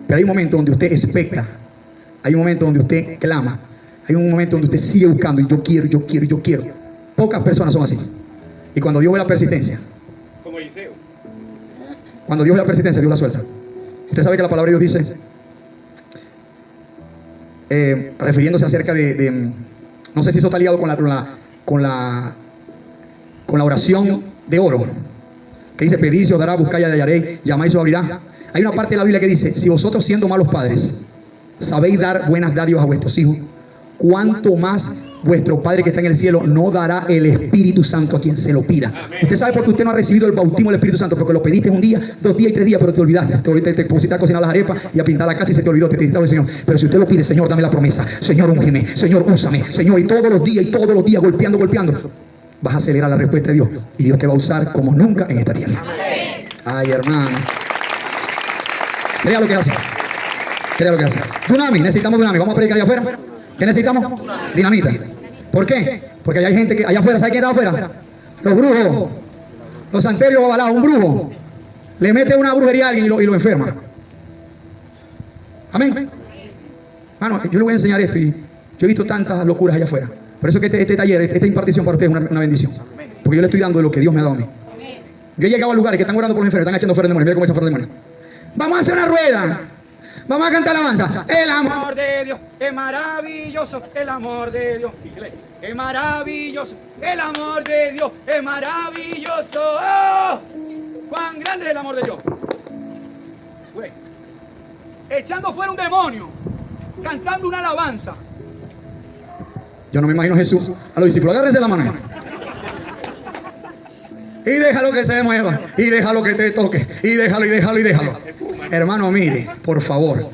Pero hay un momento donde usted expecta. Hay un momento donde usted clama. Hay un momento donde usted sigue buscando. Y yo quiero, yo quiero, yo quiero. Pocas personas son así. Y cuando Dios ve la persistencia. Como Eliseo. Cuando Dios ve la persistencia, Dios la suelta. Usted sabe que la palabra de Dios dice, refiriéndose acerca de no sé si eso está ligado con la oración de oro, que dice, pedid se os dará, buscad y hallaréis, llamáis se os abrirá. Hay una parte de la Biblia que dice, si vosotros siendo malos padres sabéis dar buenas dádivas a vuestros hijos, cuánto más vuestro Padre que está en el cielo no dará el Espíritu Santo a quien se lo pida. Usted sabe por qué usted no ha recibido el bautismo del Espíritu Santo, porque lo pediste un día, 2 días y 3 días, pero te olvidaste. Te pusiste a cocinar las arepas y a pintar la casa y se te olvidó, te distrajo el Señor. Pero si usted lo pide, Señor, dame la promesa, Señor, úngeme, Señor, úsame, Señor, y todos los días golpeando, vas a acelerar la respuesta de Dios y Dios te va a usar como nunca en esta tierra. Ay, hermano, crea lo que hace. Crea lo que hace. Dunamis, necesitamos dunamis. Vamos a predicar allá afuera. ¿Qué necesitamos? Dinamita. ¿Por qué? Porque hay gente que allá afuera, ¿sabe quién está afuera? Los brujos, los santerios babalados. Un brujo le mete una brujería a alguien y lo enferma. Amén. Bueno, yo le voy a enseñar esto y yo he visto tantas locuras allá afuera. Por eso que este taller, esta impartición para ustedes es una bendición. Porque yo le estoy dando de lo que Dios me ha dado a mí. Yo he llegado a lugares que están orando por los enfermos, están echando fuera demonios. Mira cómo echan fuera demonios. Vamos a hacer una rueda. Vamos a cantar alabanza. El amor de Dios es maravilloso. El amor de Dios es maravilloso. El amor de Dios es maravilloso. ¡Oh! ¡Cuán grande es el amor de Dios! Güey. Echando fuera un demonio, cantando una alabanza. Yo no me imagino a Jesús a los discípulos, agárrense la mano y déjalo que se mueva, y déjalo que te toque, y déjalo. Hermano, mire, por favor,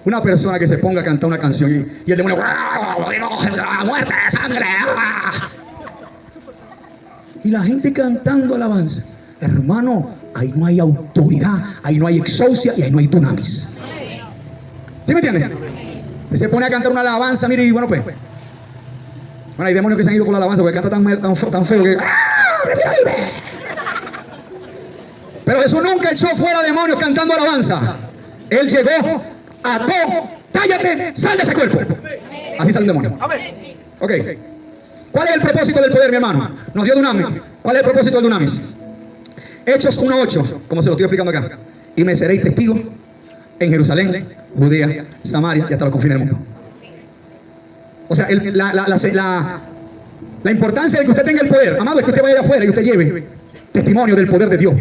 una persona que se ponga a cantar una canción y el demonio, muerte de sangre, y la gente cantando alabanza. Hermano, ahí no hay autoridad, ahí no hay exousia y ahí no hay dunamis. ¿Sí me entiendes? Se pone a cantar una alabanza, mire, y bueno, pues. Bueno, hay demonios que se han ido por la alabanza porque canta tan feo que. Pero Jesús nunca echó fuera demonios cantando alabanza. Él llegó, ató, cállate, sal de ese cuerpo. Así sale un demonio. Ok. ¿Cuál es el propósito del poder, mi hermano? Nos dio dunamis. ¿Cuál es el propósito del dunamis? Hechos 1:8, como se lo estoy explicando acá. Y me seréis testigos en Jerusalén, Judea, Samaria y hasta los confines del mundo. O sea, la importancia de que usted tenga el poder, amado, es que usted vaya afuera y usted lleve testimonio del poder de Dios.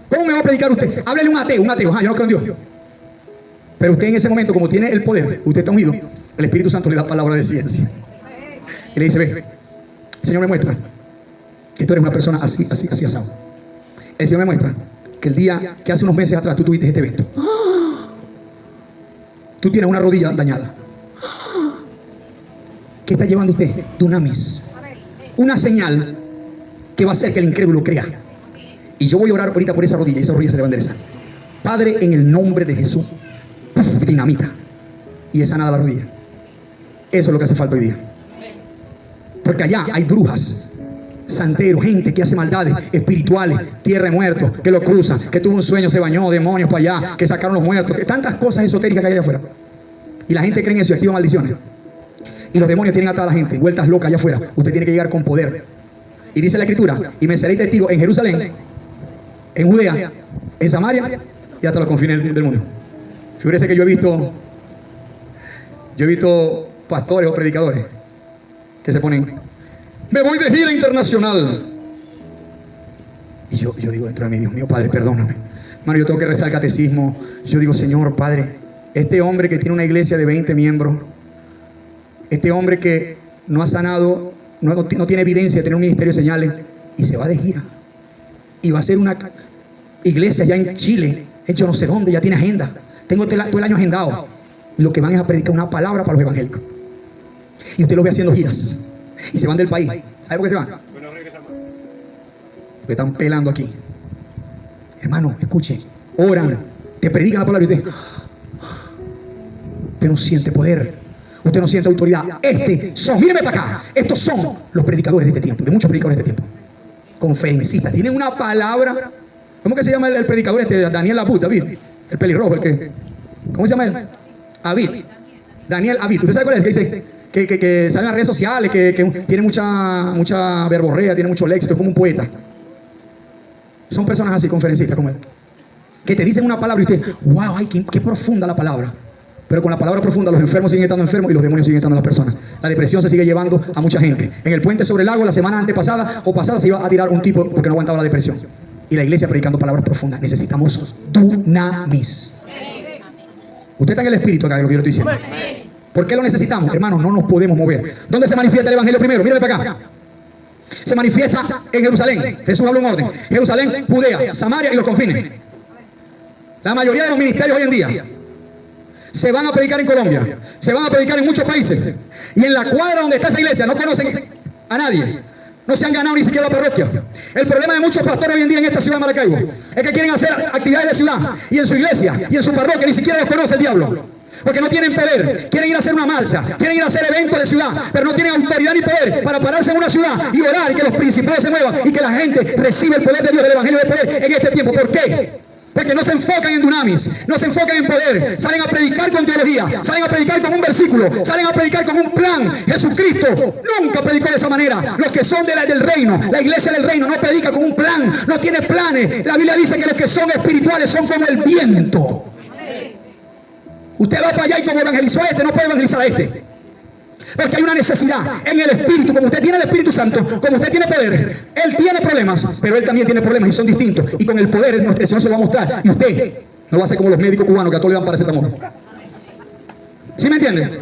¿Cómo me va a predicar usted? Háblele un ateo, yo no creo en Dios. Pero usted en ese momento, como tiene el poder, usted está unido, el Espíritu Santo le da palabra de ciencia. Y le dice, ve, el Señor me muestra que tú eres una persona así, así, así asado. El Señor me muestra que el día que hace unos meses atrás tú tuviste este evento, tú tienes una rodilla dañada. ¿Qué está llevando usted? Dunamis. Una señal que va a hacer que el incrédulo crea. Y yo voy a orar ahorita por esa rodilla y esa rodilla se le va a enderezar. Padre, en el nombre de Jesús, ¡puf!, dinamita. Y es sanada la rodilla. Eso es lo que hace falta hoy día. Porque allá hay brujas, santeros, gente que hace maldades espirituales, tierra de muertos, que lo cruzan, que tuvo un sueño, se bañó, demonios para allá, que sacaron los muertos, que tantas cosas esotéricas que hay allá afuera. Y la gente cree en eso y activa maldiciones. Y los demonios tienen atada a la gente, vueltas locas allá afuera. Usted tiene que llegar con poder. Y dice la Escritura, y me seréis testigo en Jerusalén, en Judea, en Samaria y hasta los confines del mundo. Figúrese que yo he visto pastores o predicadores que se ponen, me voy de gira internacional. Y yo digo dentro de mí, Dios mío, Padre, perdóname. Hermano, yo tengo que rezar el catecismo. Yo digo, Señor, Padre, este hombre que tiene una iglesia de 20 miembros, este hombre que no ha sanado, no tiene evidencia de tener un ministerio de señales, y se va de gira. Y va a hacer una iglesia ya en Chile, hecho no sé dónde, ya tiene agenda. Tengo todo el año agendado. Y lo que van es a predicar una palabra para los evangélicos. Y usted lo ve haciendo giras. Y se van del país. ¿Sabe por qué se van? Porque están pelando aquí. Hermano, escuche. Oran. Te predican la palabra y usted no siente poder. Usted no siente autoridad. Míreme para acá. Estos son los predicadores de este tiempo. De muchos predicadores de este tiempo. Conferencistas. Tienen una palabra. ¿Cómo que se llama el predicador este? Daniel Abud, David. El pelirrojo, ¿cómo se llama él? Abid. Daniel Abid. ¿Usted sabe cuál es? Que dice que sale en las redes sociales, que tiene mucha verborrea, tiene mucho léxico, es como un poeta. Son personas así, conferencistas como él, que te dicen una palabra y usted, wow, ay, qué profunda la palabra. Pero con la palabra profunda los enfermos siguen estando enfermos y los demonios siguen estando en las personas. La depresión se sigue llevando a mucha gente. En el puente sobre el lago la semana antepasada o pasada se iba a tirar un tipo porque no aguantaba la depresión. Y la iglesia predicando palabras profundas. Necesitamos dunamis. Usted está en el espíritu acá de lo que yo le estoy diciendo. ¿Por qué lo necesitamos? Hermanos, no nos podemos mover. ¿Dónde se manifiesta el evangelio primero? Mírame para acá. Se manifiesta en Jerusalén. Jesús habló en orden. Jerusalén, Judea, Samaria y los confines. La mayoría de los ministerios hoy en día se van a predicar en Colombia, se van a predicar en muchos países. Y en la cuadra donde está esa iglesia no conocen a nadie. No se han ganado ni siquiera la parroquia. El problema de muchos pastores hoy en día en esta ciudad de Maracaibo es que quieren hacer actividades de ciudad y en su iglesia y en su parroquia ni siquiera los conoce el diablo. Porque no tienen poder, quieren ir a hacer una marcha, quieren ir a hacer eventos de ciudad, pero no tienen autoridad ni poder para pararse en una ciudad y orar y que los principados se muevan y que la gente reciba el poder de Dios, del evangelio de poder en este tiempo. ¿Por qué? Porque no se enfocan en dunamis, no se enfocan en poder, salen a predicar con teología, salen a predicar con un versículo, salen a predicar con un plan. Jesucristo nunca predicó de esa manera. Los que son del reino, la iglesia del reino no predica con un plan, no tiene planes. La Biblia dice que los que son espirituales son como el viento. Usted va para allá y como evangelizó a este, no puede evangelizar a este. Porque hay una necesidad en el Espíritu. Como usted tiene el Espíritu Santo, como usted tiene poder, Él tiene problemas, pero Él también tiene problemas y son distintos. Y con el poder el Señor se lo va a mostrar. Y usted no va a ser como los médicos cubanos que a todos le dan paracetamol. ¿Sí me entiende?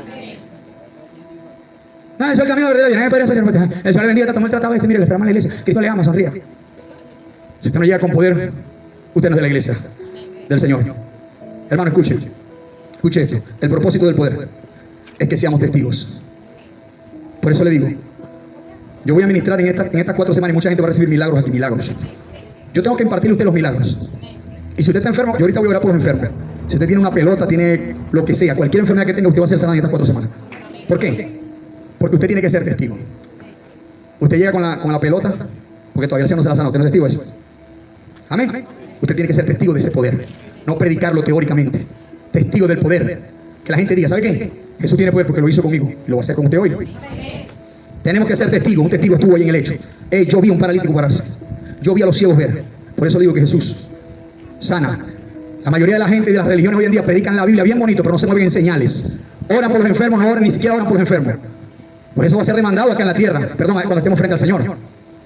No, eso es el camino de verdad. El Señor le bendiga, tratamos el tratado este. Mire, le esperamos en la iglesia. Cristo le ama, sonría. Si usted no llega con poder, usted no es de la iglesia del Señor. Hermano, escuche esto. El propósito del poder es que seamos testigos. Por eso le digo, yo voy a ministrar en estas 4 semanas y mucha gente va a recibir milagros aquí, milagros. Yo tengo que impartirle a usted los milagros. Y si usted está enfermo, yo ahorita voy a orar por los enfermos. Si usted tiene una pelota, tiene lo que sea, cualquier enfermedad que tenga, usted va a ser sanado en estas 4 semanas. ¿Por qué? Porque usted tiene que ser testigo. Usted llega con la pelota, porque todavía el Señor no se la sana, usted no es testigo de eso. Amén. Usted tiene que ser testigo de ese poder, no predicarlo teóricamente. Testigo del poder. Que la gente diga, ¿sabe qué? Jesús tiene poder porque lo hizo conmigo y lo va a hacer con usted hoy. Tenemos que ser testigos. Un testigo estuvo ahí en el hecho. Yo vi a un paralítico pararse. Yo vi a los ciegos ver. Por eso digo que Jesús sana. La mayoría de la gente de las religiones hoy en día predican la Biblia bien bonito, pero no se mueven en señales. Oran por los enfermos, no oran, ni siquiera oran por los enfermos. Por eso va a ser demandado acá en la tierra. Perdón, cuando estemos frente al Señor.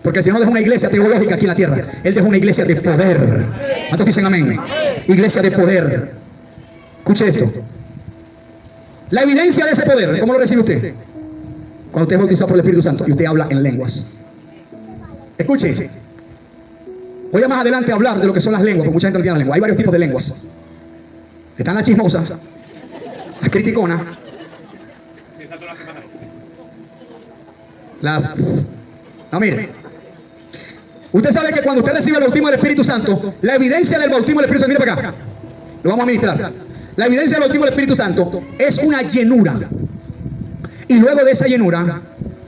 Porque el Señor no dejó una iglesia teológica aquí en la tierra. Él dejó una iglesia de poder. ¿Cuántos dicen amén? Iglesia de poder. Escuche esto. La evidencia de ese poder, ¿cómo lo recibe usted? Cuando usted es bautizado por el Espíritu Santo y usted habla en lenguas. Escuche. Voy a más adelante a hablar de lo que son las lenguas, porque mucha gente no tiene las lenguas. Hay varios tipos de lenguas. Están las chismosas, las criticonas, las... No, mire. Usted sabe que cuando usted recibe el bautismo del Espíritu Santo, la evidencia del bautismo del Espíritu Santo, mire para acá, lo vamos a ministrar. La evidencia del bautismo del Espíritu Santo es una llenura. Y luego de esa llenura,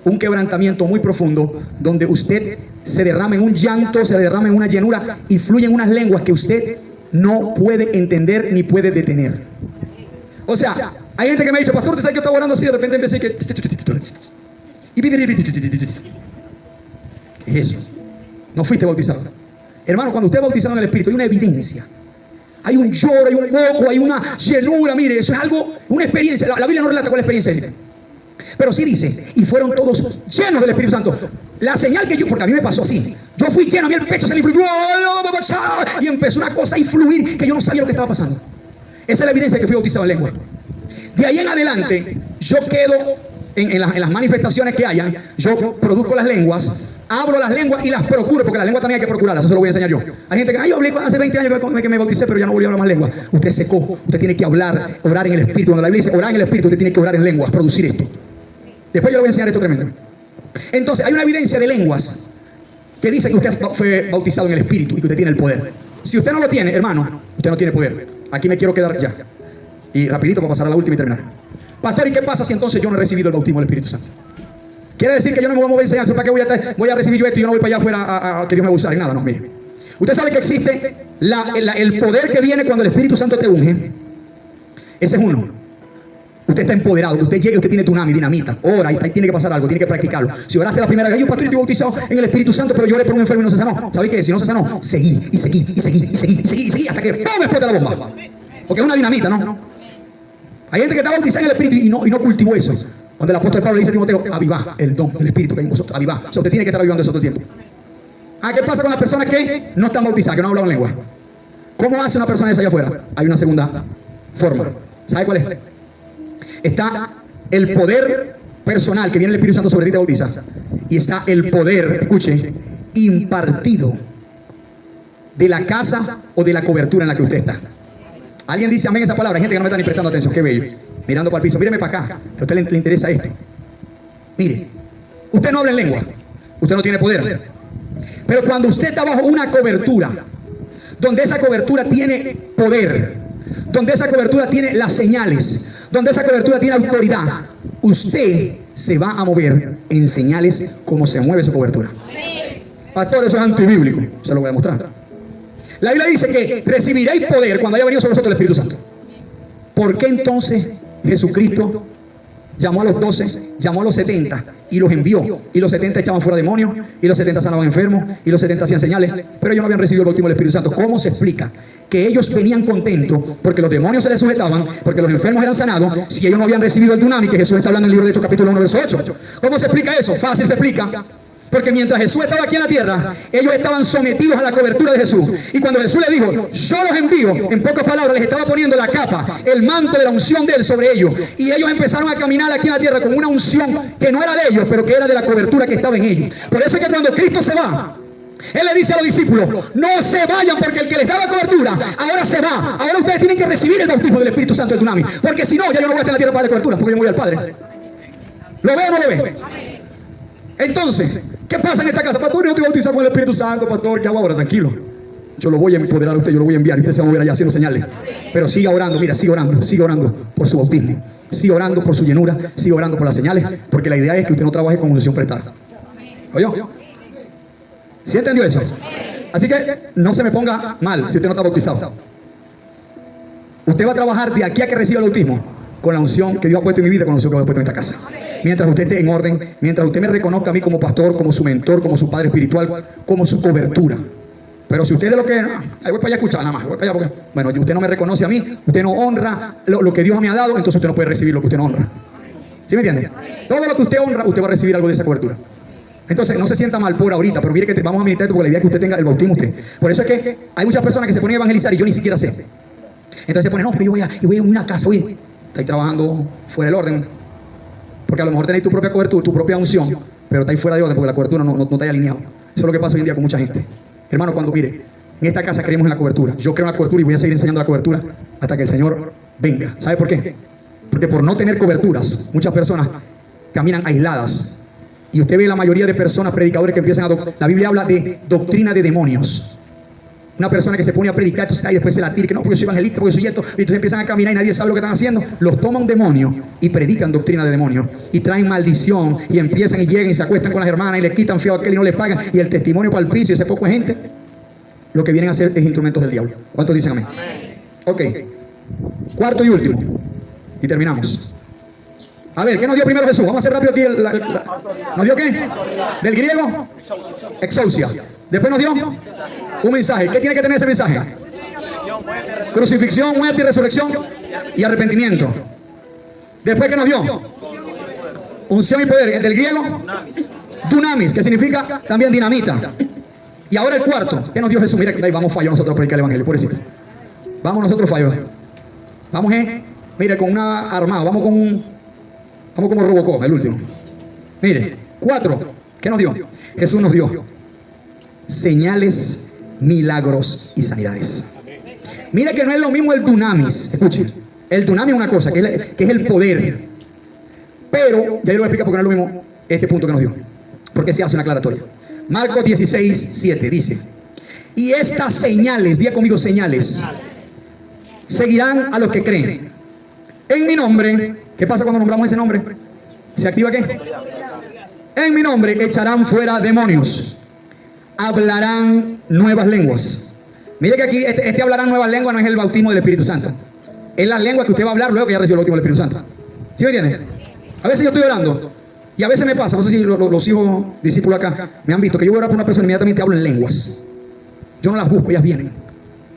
un quebrantamiento muy profundo, donde usted se derrama en un llanto, se derrama en una llenura y fluyen unas lenguas que usted no puede entender ni puede detener. O sea, hay gente que me ha dicho, pastor, ¿te sabes que yo estaba orando así? De repente empecé que... ¿Qué es eso? No fuiste bautizado. Hermano, cuando usted es bautizado en el Espíritu, hay una evidencia. Hay un lloro, hay un moco, hay una llenura. Mire, eso es algo, una experiencia. La Biblia no relata cuál experiencia es. Pero sí dice, y fueron todos llenos del Espíritu Santo. La señal que yo, porque a mí me pasó así. Yo fui lleno, a mí el pecho se me influyó. Y empezó una cosa a influir que yo no sabía lo que estaba pasando. Esa es la evidencia de que fui bautizado en lengua. De ahí en adelante, yo quedo en las manifestaciones que hayan. Yo produzco las lenguas, hablo las lenguas y las procuro, porque las lenguas también hay que procurarlas. Eso se lo voy a enseñar yo. Hay gente que, yo hablé hace 20 años que me bauticé, pero ya no volví a hablar más lenguas. Usted secó, usted tiene que hablar, orar en el Espíritu. Cuando la Biblia dice orar en el Espíritu, usted tiene que orar en lenguas, producir esto. Después yo le voy a enseñar esto tremendo. Entonces, hay una evidencia de lenguas que dice que usted fue bautizado en el Espíritu y que usted tiene el poder. Si usted no lo tiene, hermano, usted no tiene poder. Aquí me quiero quedar ya. Y rapidito para pasar a la última y terminar. Pastor, ¿y qué pasa si entonces yo no he recibido el bautismo del Espíritu Santo? Quiere decir que yo no me voy a mover a enseñar. ¿Para qué voy a recibir yo esto y yo no voy para allá afuera a que Dios me va a usar? Nada, no, mire. Usted sabe que existe el poder que viene cuando el Espíritu Santo te unge. Ese es uno. Usted está empoderado, usted llega, usted tiene tsunami, dinamita, ora, y tiene que pasar algo, tiene que practicarlo. Si oraste la primera vez, yo pastor, estoy bautizado en el Espíritu Santo, pero yo oré por un enfermo y no se sanó. ¿Sabes qué? Si no se sanó, seguí hasta que ¡pum! Explote la bomba. Porque es una dinamita, ¿no? Hay gente que está bautizada en el Espíritu y no cultivó eso. Cuando el apóstol Pablo le dice a Timoteo, avivá el don del Espíritu que hay en vosotros, avivá. O sea, usted tiene que estar avivando eso todo el tiempo. ¿Qué pasa con las personas que no están bautizadas, que no hablan lengua? ¿Cómo hace una persona esa allá afuera? Hay una segunda forma. ¿Sabe cuál es? Está el poder personal que viene el Espíritu Santo sobre ti, te bautiza. Y está el poder, escuche, impartido de la casa o de la cobertura en la que usted está. Alguien dice amén esa palabra. Hay gente que no me está ni prestando atención. Qué bello. Mirando para el piso. Míreme para acá, que a usted le interesa esto. Mire, usted no habla en lengua. Usted no tiene poder. Pero cuando usted está bajo una cobertura, donde esa cobertura tiene poder, donde esa cobertura tiene las señales, donde esa cobertura tiene autoridad, usted se va a mover en señales como se mueve su cobertura. Pastor, eso es antibíblico. Se lo voy a mostrar. La Biblia dice que recibiréis poder cuando haya venido sobre vosotros el Espíritu Santo. ¿Por qué entonces Jesucristo llamó a los 12, llamó a los 70 y los envió? Y los 70 echaban fuera demonios, y los 70 sanaban enfermos, y los 70 hacían señales, pero ellos no habían recibido el bautismo del Espíritu Santo. ¿Cómo se explica que ellos venían contentos porque los demonios se les sujetaban, porque los enfermos eran sanados, si ellos no habían recibido el dunami que Jesús está hablando en el libro de Hechos capítulo 1 verso 8? ¿Cómo se explica eso? Fácil se explica. Porque mientras Jesús estaba aquí en la tierra, ellos estaban sometidos a la cobertura de Jesús. Y cuando Jesús les dijo, yo los envío, en pocas palabras les estaba poniendo la capa, el manto de la unción de Él sobre ellos. Y ellos empezaron a caminar aquí en la tierra con una unción que no era de ellos, pero que era de la cobertura que estaba en ellos. Por eso es que cuando Cristo se va, Él le dice a los discípulos, no se vayan, porque el que les daba cobertura, ahora se va. Ahora ustedes tienen que recibir el bautismo del Espíritu Santo del Dunami. Porque si no, ya yo no voy a estar en la tierra para dar cobertura, porque yo me voy al Padre. ¿Lo ve o no lo ve? Entonces, ¿qué pasa en esta casa? Pastor, yo estoy bautizado con el Espíritu Santo, pastor, ¿qué hago ahora? Tranquilo. Yo lo voy a empoderar a usted, yo lo voy a enviar y usted se va a mover allá haciendo señales. Pero siga orando, mira, siga orando por su bautismo. Siga orando por su llenura, siga orando por las señales, porque la idea es que usted no trabaje con unción prestada. ¿Oyó? ¿Sí entendió eso? Así que no se me ponga mal si usted no está bautizado. Usted va a trabajar de aquí a que reciba el bautismo con la unción que Dios ha puesto en mi vida, con la unción que Dios ha puesto en esta casa. Mientras usted esté en orden, mientras usted me reconozca a mí como pastor, como su mentor, como su padre espiritual, como su cobertura. Pero si usted de lo que... ahí voy para allá a escuchar nada más. Voy para allá porque, bueno, usted no me reconoce a mí, usted no honra lo que Dios me ha dado, entonces usted no puede recibir lo que usted no honra. ¿Sí me entiende? Todo lo que usted honra, usted va a recibir algo de esa cobertura. Entonces no se sienta mal por ahorita, pero mire que vamos a ministrar esto porque la idea es que usted tenga el bautismo usted. Por eso es que hay muchas personas que se ponen a evangelizar y yo ni siquiera sé. Entonces se pone, no, porque yo voy a una casa, oye, estáis trabajando fuera del orden. Porque a lo mejor tenéis tu propia cobertura, tu propia unción, pero estáis fuera de orden porque la cobertura no está alineado. Eso es lo que pasa hoy en día con mucha gente. Hermano, cuando mire, en esta casa creemos en la cobertura. Yo creo en la cobertura y voy a seguir enseñando la cobertura hasta que el Señor venga. ¿Sabe por qué? Porque por no tener coberturas, muchas personas caminan aisladas. Y usted ve la mayoría de personas, predicadores, que empiezan a... La Biblia habla de doctrina de demonios. Una persona que se pone a predicar y después se la tira, que no, porque yo soy evangelista, porque soy esto, y entonces empiezan a caminar y nadie sabe lo que están haciendo. Los toma un demonio y predican doctrina de demonios y traen maldición y empiezan y llegan y se acuestan con las hermanas y le quitan feo a aquel y no le pagan y el testimonio para el piso y ese poco de gente. Lo que vienen a hacer es instrumentos del diablo. ¿Cuántos dicen amén? Ok, cuarto y último y terminamos. A ver, ¿qué nos dio primero Jesús? Vamos a hacer rápido aquí. ¿Nos dio qué? Del griego, exousia. Después nos dio un mensaje. ¿Qué tiene que tener ese mensaje? Crucifixión, muerte y resurrección y arrepentimiento. Después, ¿qué nos dio? Unción y poder. Del griego, dunamis, que significa también dinamita. Y ahora el cuarto. ¿Qué nos dio Jesús? Mira, ahí vamos fallo nosotros a predicar el evangelio, pobrecito. Vamos nosotros fallo. Vamos, mire, con una armado. Vamos como Robocop, el último. Mire, 4. ¿Qué nos dio? Jesús nos dio señales, milagros y sanidades. Mire que no es lo mismo el dunamis. Escuche, el dunamis es una cosa, que es el poder. Pero, ya yo lo voy a explicar porque no es lo mismo este punto que nos dio. Porque se hace una aclaratoria. Marcos 16:7 dice: y estas señales, diga conmigo señales, seguirán a los que creen. En mi nombre, ¿qué pasa cuando nombramos ese nombre? ¿Se activa qué? En mi nombre echarán fuera demonios. Hablarán nuevas lenguas. Mire que aquí este hablarán nuevas lenguas no es el bautismo del Espíritu Santo. Es la lengua que usted va a hablar luego que ya recibió el bautismo del Espíritu Santo. ¿Sí me entiende? A veces yo estoy orando y a veces me pasa, no sé si los hijos discípulos acá me han visto que yo voy a orar por una persona y inmediatamente hablo en lenguas. Yo no las busco, ellas vienen.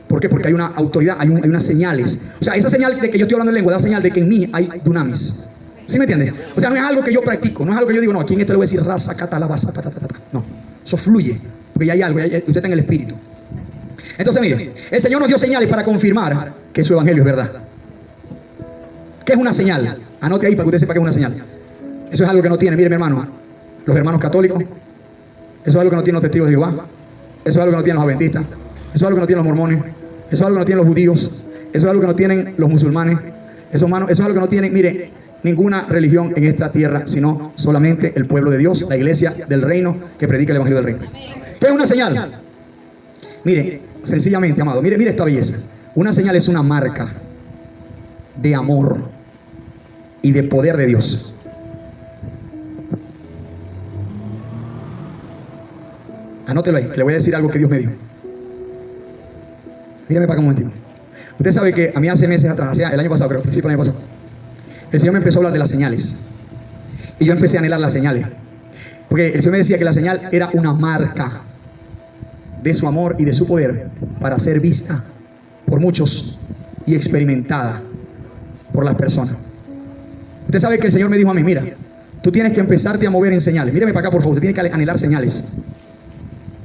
¿Por qué? Porque hay una autoridad, hay unas señales. O sea, esa señal de que yo estoy hablando en lengua da señal de que en mí hay dunamis. ¿Sí me entiende? O sea, no es algo que yo practico, no es algo que yo digo, no, aquí en esto le voy a decir raza, catalabasa, no, eso fluye, porque ya hay algo, usted está en el espíritu. Entonces, mire, el Señor nos dio señales para confirmar que su evangelio es verdad. ¿Qué es una señal? Anote ahí para que usted sepa qué es una señal. Eso es algo que no tiene, mire mi hermano, los hermanos católicos. Eso es algo que no tienen los testigos de Jehová. Eso es algo que no tienen los adventistas. Eso es algo que no tienen los mormones. Eso es algo que no tienen los judíos. Eso es algo que no tienen los musulmanes. Eso es algo que no tienen, mire, ninguna religión en esta tierra, sino solamente el pueblo de Dios, la iglesia del reino que predica el evangelio del reino. ¿Qué es una señal? Mire, sencillamente, amado, mire esta belleza. Una señal es una marca de amor y de poder de Dios. Anótelo ahí, que le voy a decir algo que Dios me dijo. Mírame para acá un momentito. Usted sabe que a mí hace meses atrás, el año pasado, creo, principio del año pasado, el Señor me empezó a hablar de las señales. Y yo empecé a anhelar las señales. Porque el Señor me decía que la señal era una marca de su amor y de su poder para ser vista por muchos y experimentada por las personas. Usted sabe que el Señor me dijo a mí, mira, tú tienes que empezarte a mover en señales. Mírame para acá, por favor, usted tiene que anhelar señales.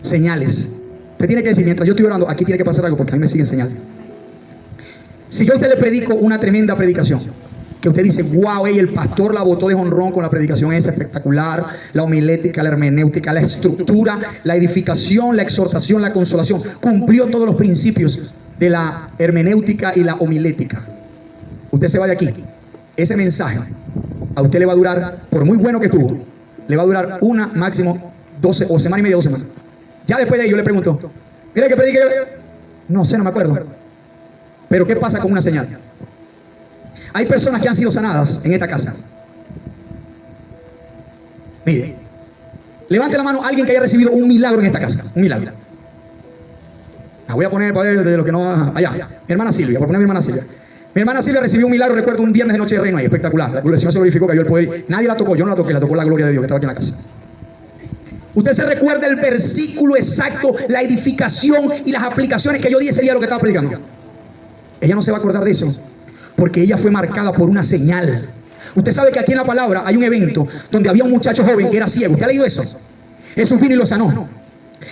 Señales. Usted tiene que decir, mientras yo estoy orando, aquí tiene que pasar algo porque a mí me siguen señales. Si yo a usted le predico una tremenda predicación, que usted dice, wow, el pastor la botó de jonrón con la predicación, es espectacular, la homilética, la hermenéutica, la estructura, la edificación, la exhortación, la consolación, cumplió todos los principios de la hermenéutica y la homilética. Usted se va de aquí, ese mensaje a usted le va a durar, por muy bueno que estuvo, le va a durar una, máximo 12 o semana y media, 2 semanas. Ya después de ahí yo le pregunto, ¿quiere que predique? No sé, no me acuerdo. Pero ¿qué pasa con una señal? Hay personas que han sido sanadas en esta casa. Mire, levante la mano a alguien que haya recibido un milagro en esta casa. Un milagro. La voy a poner para ver de lo que no... Allá, mi hermana Silvia, por poner a mi hermana Silvia. Mi hermana Silvia recibió un milagro, recuerdo, un viernes de noche de reino ahí, espectacular. La Señor se glorificó, cayó el poder. Nadie la tocó, yo no la toqué, la tocó la gloria de Dios que estaba aquí en la casa. Usted se recuerda el versículo exacto, la edificación y las aplicaciones que yo di ese día a lo que estaba predicando. Ella no se va a acordar de eso, porque ella fue marcada por una señal. Usted sabe que aquí en la palabra hay un evento donde había un muchacho joven que era ciego. ¿Usted ha leído eso? Jesús vino y lo sanó.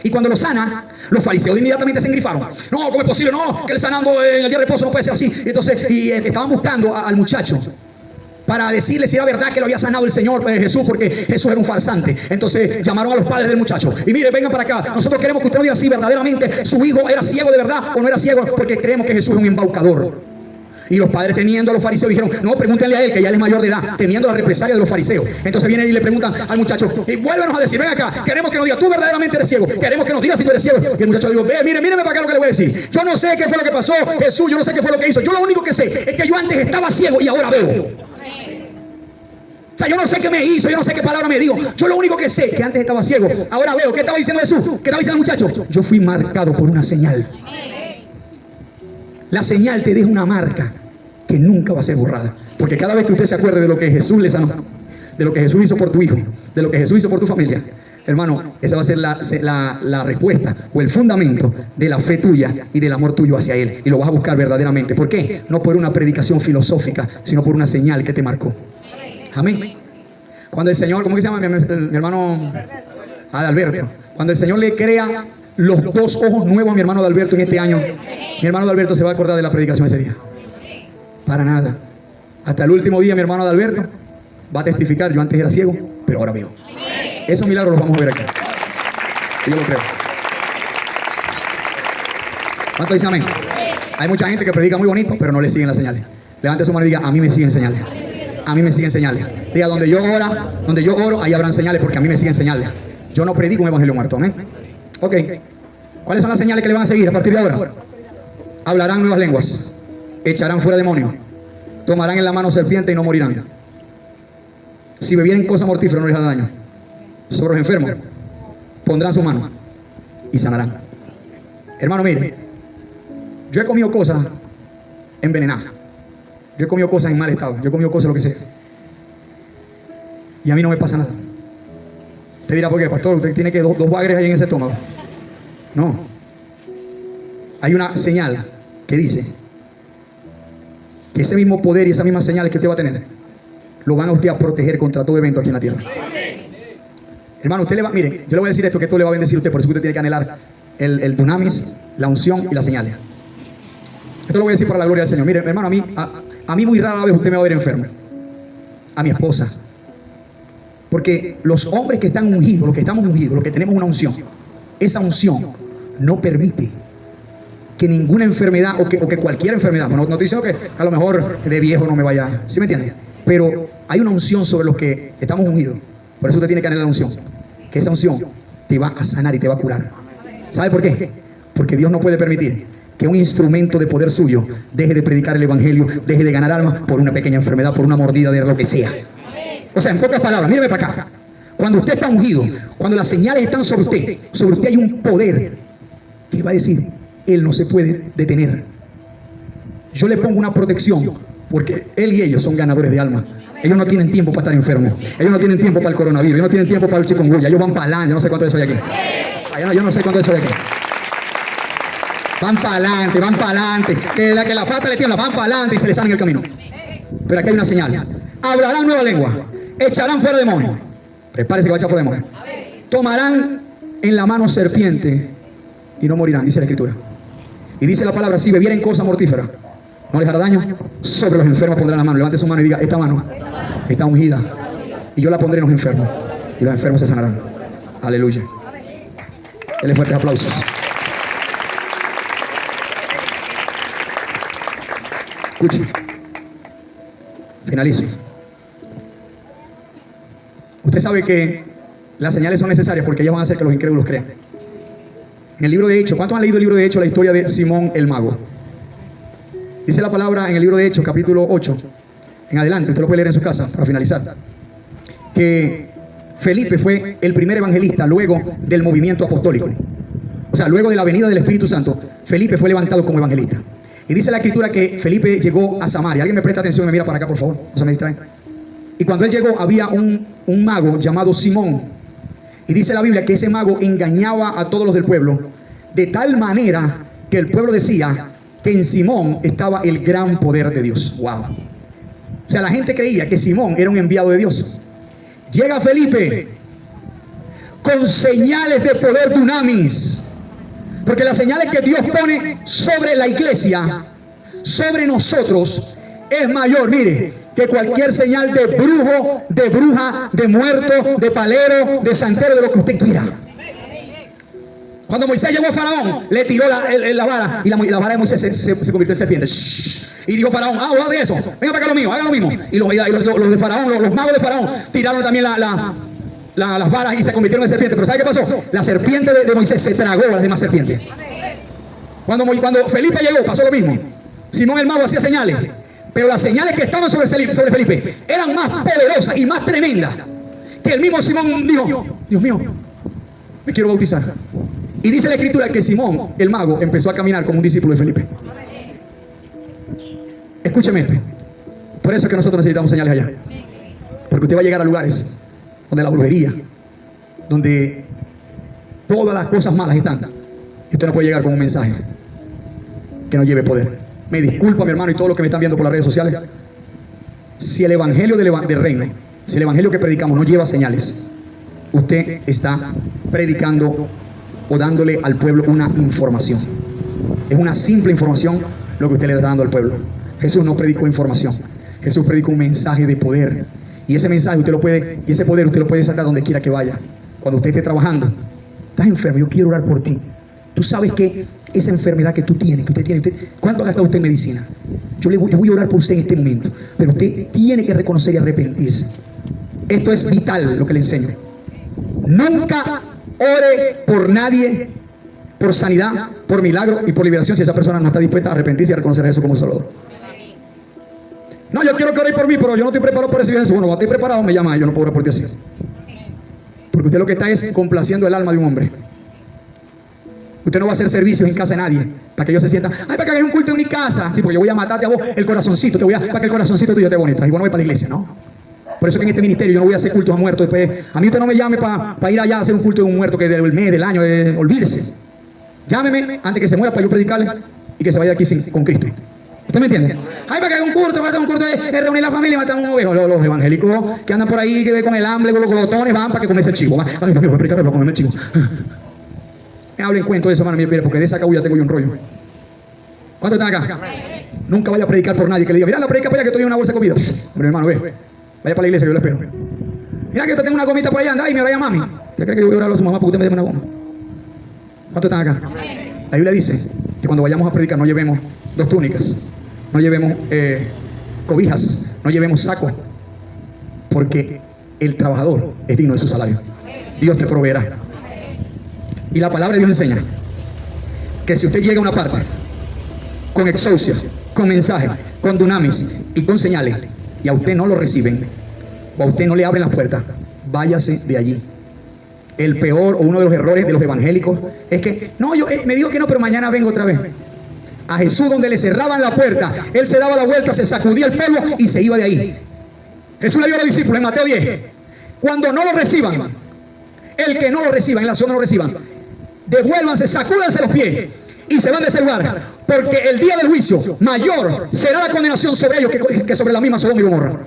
Y cuando lo sana, los fariseos inmediatamente se engrifaron. No, ¿cómo es posible? No, que él sanando en el día de reposo no puede ser así. Entonces, estaban buscando al muchacho para decirle si era verdad que lo había sanado el Señor Jesús, porque Jesús era un farsante. Entonces llamaron a los padres del muchacho y mire, vengan para acá, nosotros queremos que usted nos diga si verdaderamente su hijo era ciego de verdad o no era ciego, porque creemos que Jesús es un embaucador. Y los padres, teniendo a los fariseos, dijeron: no, pregúntenle a él, que ya él es mayor de edad, teniendo la represalia de los fariseos. Entonces vienen y le preguntan al muchacho: y vuélvenos a decir, ven acá, queremos que nos diga, tú verdaderamente eres ciego, queremos que nos digas si tú eres ciego. Y el muchacho dijo: míreme para acá lo que le voy a decir. Yo no sé qué fue lo que pasó, Jesús, yo no sé qué fue lo que hizo. Yo lo único que sé es que yo antes estaba ciego y ahora veo. O sea, yo no sé qué me hizo, yo no sé qué palabra me dijo. Yo lo único que sé es que antes estaba ciego, ahora veo. ¿Qué estaba diciendo Jesús? ¿Qué estaba diciendo el muchacho? Yo fui marcado por una señal. La señal te deja una marca que nunca va a ser borrada. Porque cada vez que usted se acuerde de lo que Jesús le sanó, de lo que Jesús hizo por tu hijo, de lo que Jesús hizo por tu familia, hermano, esa va a ser la respuesta o el fundamento de la fe tuya y del amor tuyo hacia Él. Y lo vas a buscar verdaderamente. ¿Por qué? No por una predicación filosófica, sino por una señal que te marcó. Amén. Cuando el Señor, ¿cómo que se llama mi hermano Adalberto? Cuando el Señor le crea los 2 ojos nuevos a mi hermano Adalberto en este año, mi hermano Adalberto se va a acordar de la predicación ese día. Para nada. Hasta el último día mi hermano Adalberto va a testificar: yo antes era ciego, pero ahora veo. Esos milagros los vamos a ver aquí. Yo lo creo. ¿Cuánto dice amén? Hay mucha gente que predica muy bonito, pero no le siguen las señales. Levante su mano y diga: a mí me siguen señales. A mí me siguen señales. Diga: donde yo oro, ahí habrán señales, porque a mí me siguen señales. Yo no predico un evangelio muerto. Amén. Ok. ¿Cuáles son las señales que le van a seguir a partir de ahora? Hablarán nuevas lenguas, echarán fuera demonios, tomarán en la mano serpiente y no morirán. Si bebieren cosa mortífera no les hará daño. Sobre los enfermos pondrán su mano y sanarán. Hermano, mire, yo he comido cosas envenenadas, yo he comido cosas en mal estado, yo he comido cosas lo que sea, y a mí no me pasa nada. Usted dirá: ¿por qué, pastor? Usted tiene que dos bagres ahí en ese estómago. No, hay una señal que dice que ese mismo poder y esas mismas señales que usted va a tener lo van a usted a proteger contra todo evento aquí en la tierra. Hermano, usted le va, mire, yo le voy a decir esto, que esto le va a bendecir a usted. Por eso usted tiene que anhelar el dunamis, la unción y las señales. Esto lo voy a decir para la gloria del Señor. Mire, hermano, a mí muy rara vez usted me va a ver enfermo. A mi esposa. Porque los hombres que están ungidos, los que estamos ungidos, los que tenemos una unción, esa unción no permite que ninguna enfermedad o que cualquier enfermedad, no estoy diciendo que a lo mejor de viejo no me vaya, ¿sí me entiende? Pero hay una unción sobre los que estamos ungidos. Por eso usted tiene que anhelar la unción, que esa unción te va a sanar y te va a curar. ¿Sabe por qué? Porque Dios no puede permitir que un instrumento de poder suyo deje de predicar el evangelio, deje de ganar almas por una pequeña enfermedad, por una mordida de lo que sea. O sea, en pocas palabras, míreme para acá. Cuando usted está ungido, cuando las señales están sobre usted hay un poder que va a decir: Él no se puede detener. Yo le pongo una protección, porque Él y ellos son ganadores de almas. Ellos no tienen tiempo para estar enfermos. Ellos no tienen tiempo para el coronavirus. Ellos no tienen tiempo para el chikungunya. Ellos van para adelante. Yo no sé cuánto de eso hay aquí. Yo no sé cuánto de eso hay aquí. Van para adelante, van para adelante. Que la pata le tiembla, van para adelante y se les sale en el camino. Pero aquí hay una señal. Hablarán nueva lengua. Echarán fuera demonios. Prepárese que va a echar fuera demonios. Tomarán en la mano serpiente y no morirán, dice la Escritura. Y dice la palabra: si bebieren cosa mortífera no les hará daño. Sobre los enfermos pondrán la mano. Levante su mano y diga: esta mano está ungida y yo la pondré en los enfermos y los enfermos se sanarán. Aleluya. Denle fuertes aplausos. Escuche. Finalizo. Usted sabe que las señales son necesarias porque ellas van a hacer que los incrédulos crean. En el libro de Hechos, ¿cuántos han leído el libro de Hechos, la historia de Simón el mago? Dice la palabra en el libro de Hechos, capítulo 8, en adelante, usted lo puede leer en su casa para finalizar, que Felipe fue el primer evangelista luego del movimiento apostólico. O sea, luego de la venida del Espíritu Santo, Felipe fue levantado como evangelista. Y dice la Escritura que Felipe llegó a Samaria. ¿Alguien me presta atención y me mira para acá, por favor? No se me distraen. Y cuando él llegó, había un mago llamado Simón. Y dice la Biblia que ese mago engañaba a todos los del pueblo, de tal manera que el pueblo decía que en Simón estaba el gran poder de Dios. Wow. O sea, la gente creía que Simón era un enviado de Dios. Llega Felipe con señales de poder dunamis. Porque las señales que Dios pone sobre la iglesia, sobre nosotros, es mayor, mire, que cualquier señal de brujo, de bruja, de muerto, de palero, de santero, de lo que usted quiera. Cuando Moisés llegó a Faraón, le tiró la vara y la vara de Moisés se convirtió en serpiente. Y dijo Faraón, voy a hacer eso, venga para acá lo mío, hagan lo mismo. Y los de Faraón, los magos de Faraón, tiraron también las varas y se convirtieron en serpientes. Pero ¿sabe qué pasó? La serpiente de Moisés se tragó a las demás serpientes. Cuando Felipe llegó, pasó lo mismo. Simón el mago hacía señales, pero las señales que estaban sobre Felipe eran más poderosas y más tremendas, que el mismo Simón dijo, Dios mío, me quiero bautizar. Y dice la escritura que Simón el mago empezó a caminar como un discípulo de Felipe. Escúcheme esto. Por eso es que nosotros necesitamos señales allá. Porque usted va a llegar a lugares donde la brujería, donde todas las cosas malas están, y usted no puede llegar con un mensaje que no lleve poder. Me disculpa, mi hermano, y todos los que me están viendo por las redes sociales. Si el evangelio del reino, si el evangelio que predicamos no lleva señales, usted está predicando o dándole al pueblo una información. Es una simple información lo que usted le está dando al pueblo. Jesús no predicó información, Jesús predicó un mensaje de poder. Y ese mensaje usted lo puede, y ese poder usted lo puede sacar donde quiera que vaya. Cuando usted esté trabajando, estás enfermo, yo quiero orar por ti. Tú sabes que esa enfermedad que tú tienes, que usted tiene, ¿cuánto ha gastado usted en medicina? Yo voy a orar por usted en este momento, pero usted tiene que reconocer y arrepentirse. Esto es vital lo que le enseño. Nunca ore por nadie, por sanidad, por milagro y por liberación, si esa persona no está dispuesta a arrepentirse y a reconocer a Jesús como Salvador. No, yo quiero que ore por mí, pero yo no estoy preparado para recibir eso. Bueno, cuando estoy preparado me llama, yo no puedo orar por ti así. Porque usted lo que está es complaciendo el alma de un hombre. Usted no va a hacer servicios en casa de nadie para que ellos se sientan, para que hagan un culto en mi casa. Sí, porque yo voy a matarte a vos el corazoncito, para que el corazoncito tuyo esté bonito. Y bueno, voy para la iglesia, ¿no? Por eso que en este ministerio yo no voy a hacer cultos a muertos. Después, a mí usted no me llame para ir allá a hacer un culto de un muerto que del mes, del año, olvídese. Llámeme antes que se muera para yo predicarle y que se vaya aquí con Cristo. ¿Usted me entiende? Ay, para que haga un culto de reunir la familia y matar a un ovejo. Los evangélicos que andan por ahí, que con el hambre, con los glotones, van para que comerse el chivo. Ay, voy a predicar para comerme el chivo. Me hablen cuento de eso, hermano, mire, porque de esa cabulla tengo yo un rollo. ¿Cuántos están acá? Nunca vaya a predicar por nadie que le diga, mira, la predica para allá que estoy en una bolsa de comida. Hombre, hermano, ve. Vaya para la iglesia que yo lo espero. Mira que yo tengo una gomita por allá, anda y me vaya a mami. ¿Usted cree que yo voy a orar a su mamá porque usted me dé una goma? ¿Cuántos están acá? La Biblia dice que cuando vayamos a predicar no llevemos 2 túnicas, no llevemos cobijas, no llevemos saco, porque el trabajador es digno de su salario. Dios te proveerá. Y la palabra de Dios enseña que si usted llega a una parte con exousia, con mensaje, con dunamis y con señales, y a usted no lo reciben, o a usted no le abren las puertas, váyase de allí. El peor o uno de los errores de los evangélicos es que, no, yo me dijo que no, pero mañana vengo otra vez. A Jesús, donde le cerraban la puerta, él se daba la vuelta, se sacudía el polvo y se iba de ahí. Jesús le dio a los discípulos en Mateo 10, cuando no lo reciban, el que no lo reciba, en la zona no lo reciban, devuélvanse, sacúdanse los pies y se van de ese lugar, porque el día del juicio mayor será la condenación sobre ellos que sobre la misma Sodoma y Gomorra.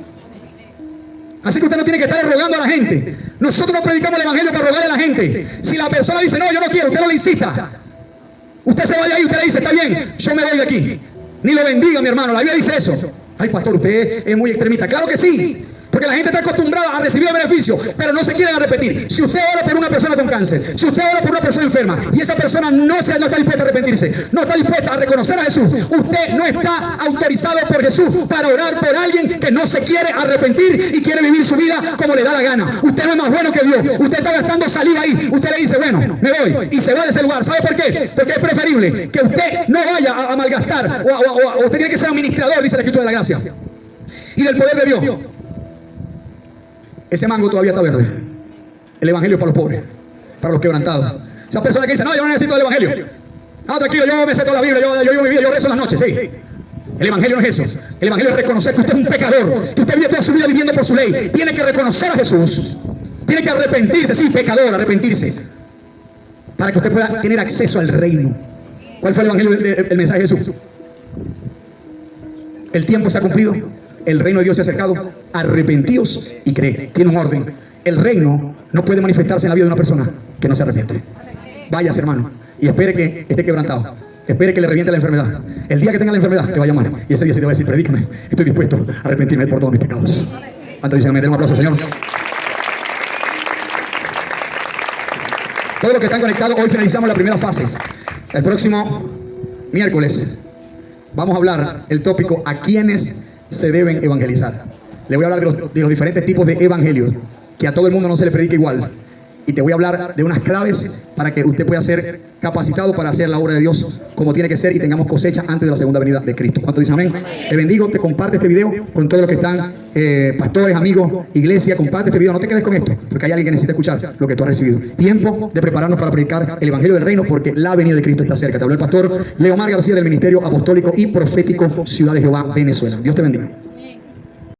Así que usted no tiene que estar rogando a la gente. Nosotros no predicamos el evangelio para rogarle a la gente. Si la persona dice, no, yo no quiero, usted no le insista. Usted se va de ahí, usted le dice, está bien, yo me voy de aquí. Ni lo bendiga, mi hermano, la Biblia dice eso. Ay, pastor, usted es muy extremista. Claro que sí, porque la gente está acostumbrada a recibir el beneficio, pero no se quieren a repetir. Si usted ora por una persona con cáncer, si usted ora por una persona enferma y esa persona no está dispuesta a arrepentirse, no está dispuesta a reconocer a Jesús, usted no está autorizado por Jesús para orar por alguien que no se quiere arrepentir y quiere vivir su vida como le da la gana. Usted no es más bueno que Dios. Usted está gastando saliva ahí. Usted le dice, bueno, me voy, y se va de ese lugar. ¿Sabe por qué? Porque es preferible que usted no vaya a malgastar o usted tiene que ser administrador, dice la Escritura de la gracia y del poder de Dios. Ese mango todavía está verde. El evangelio es para los pobres, para los quebrantados. Esa persona que dice, no, yo no necesito el evangelio. No, tranquilo, yo me sé toda la Biblia, yo vivo mi vida, yo rezo en las noches. Sí. El evangelio no es eso. El evangelio es reconocer que usted es un pecador, que usted vive toda su vida viviendo por su ley. Tiene que reconocer a Jesús. Tiene que arrepentirse, sí, pecador, arrepentirse, para que usted pueda tener acceso al reino. ¿Cuál fue el evangelio del mensaje de Jesús? El tiempo se ha cumplido. El reino de Dios se ha acercado. Arrepentíos y creed. Tiene un orden. El reino no puede manifestarse en la vida de una persona que no se arrepiente. Váyase, hermano, y espere que esté quebrantado. Espere que le reviente la enfermedad. El día que tenga la enfermedad, te va a llamar. Y ese día se te va a decir, predícame, estoy dispuesto a arrepentirme por todos mis pecados. Antes dicen, me den un aplauso, Señor. Todos los que están conectados, hoy finalizamos la primera fase. El próximo miércoles vamos a hablar el tópico a quiénes se deben evangelizar. Le voy a hablar de los diferentes tipos de evangelios, que a todo el mundo no se le predica igual. Y te voy a hablar de unas claves para que usted pueda ser capacitado para hacer la obra de Dios como tiene que ser y tengamos cosecha antes de la segunda venida de Cristo. ¿Cuánto dicen amén? Te bendigo, te comparte este video con todos los que están, pastores, amigos, iglesia, comparte este video. No te quedes con esto, porque hay alguien que necesita escuchar lo que tú has recibido. Tiempo de prepararnos para predicar el evangelio del reino, porque la venida de Cristo está cerca. Te habló el pastor Leomar García del Ministerio Apostólico y Profético Ciudad de Jehová, Venezuela. Dios te bendiga.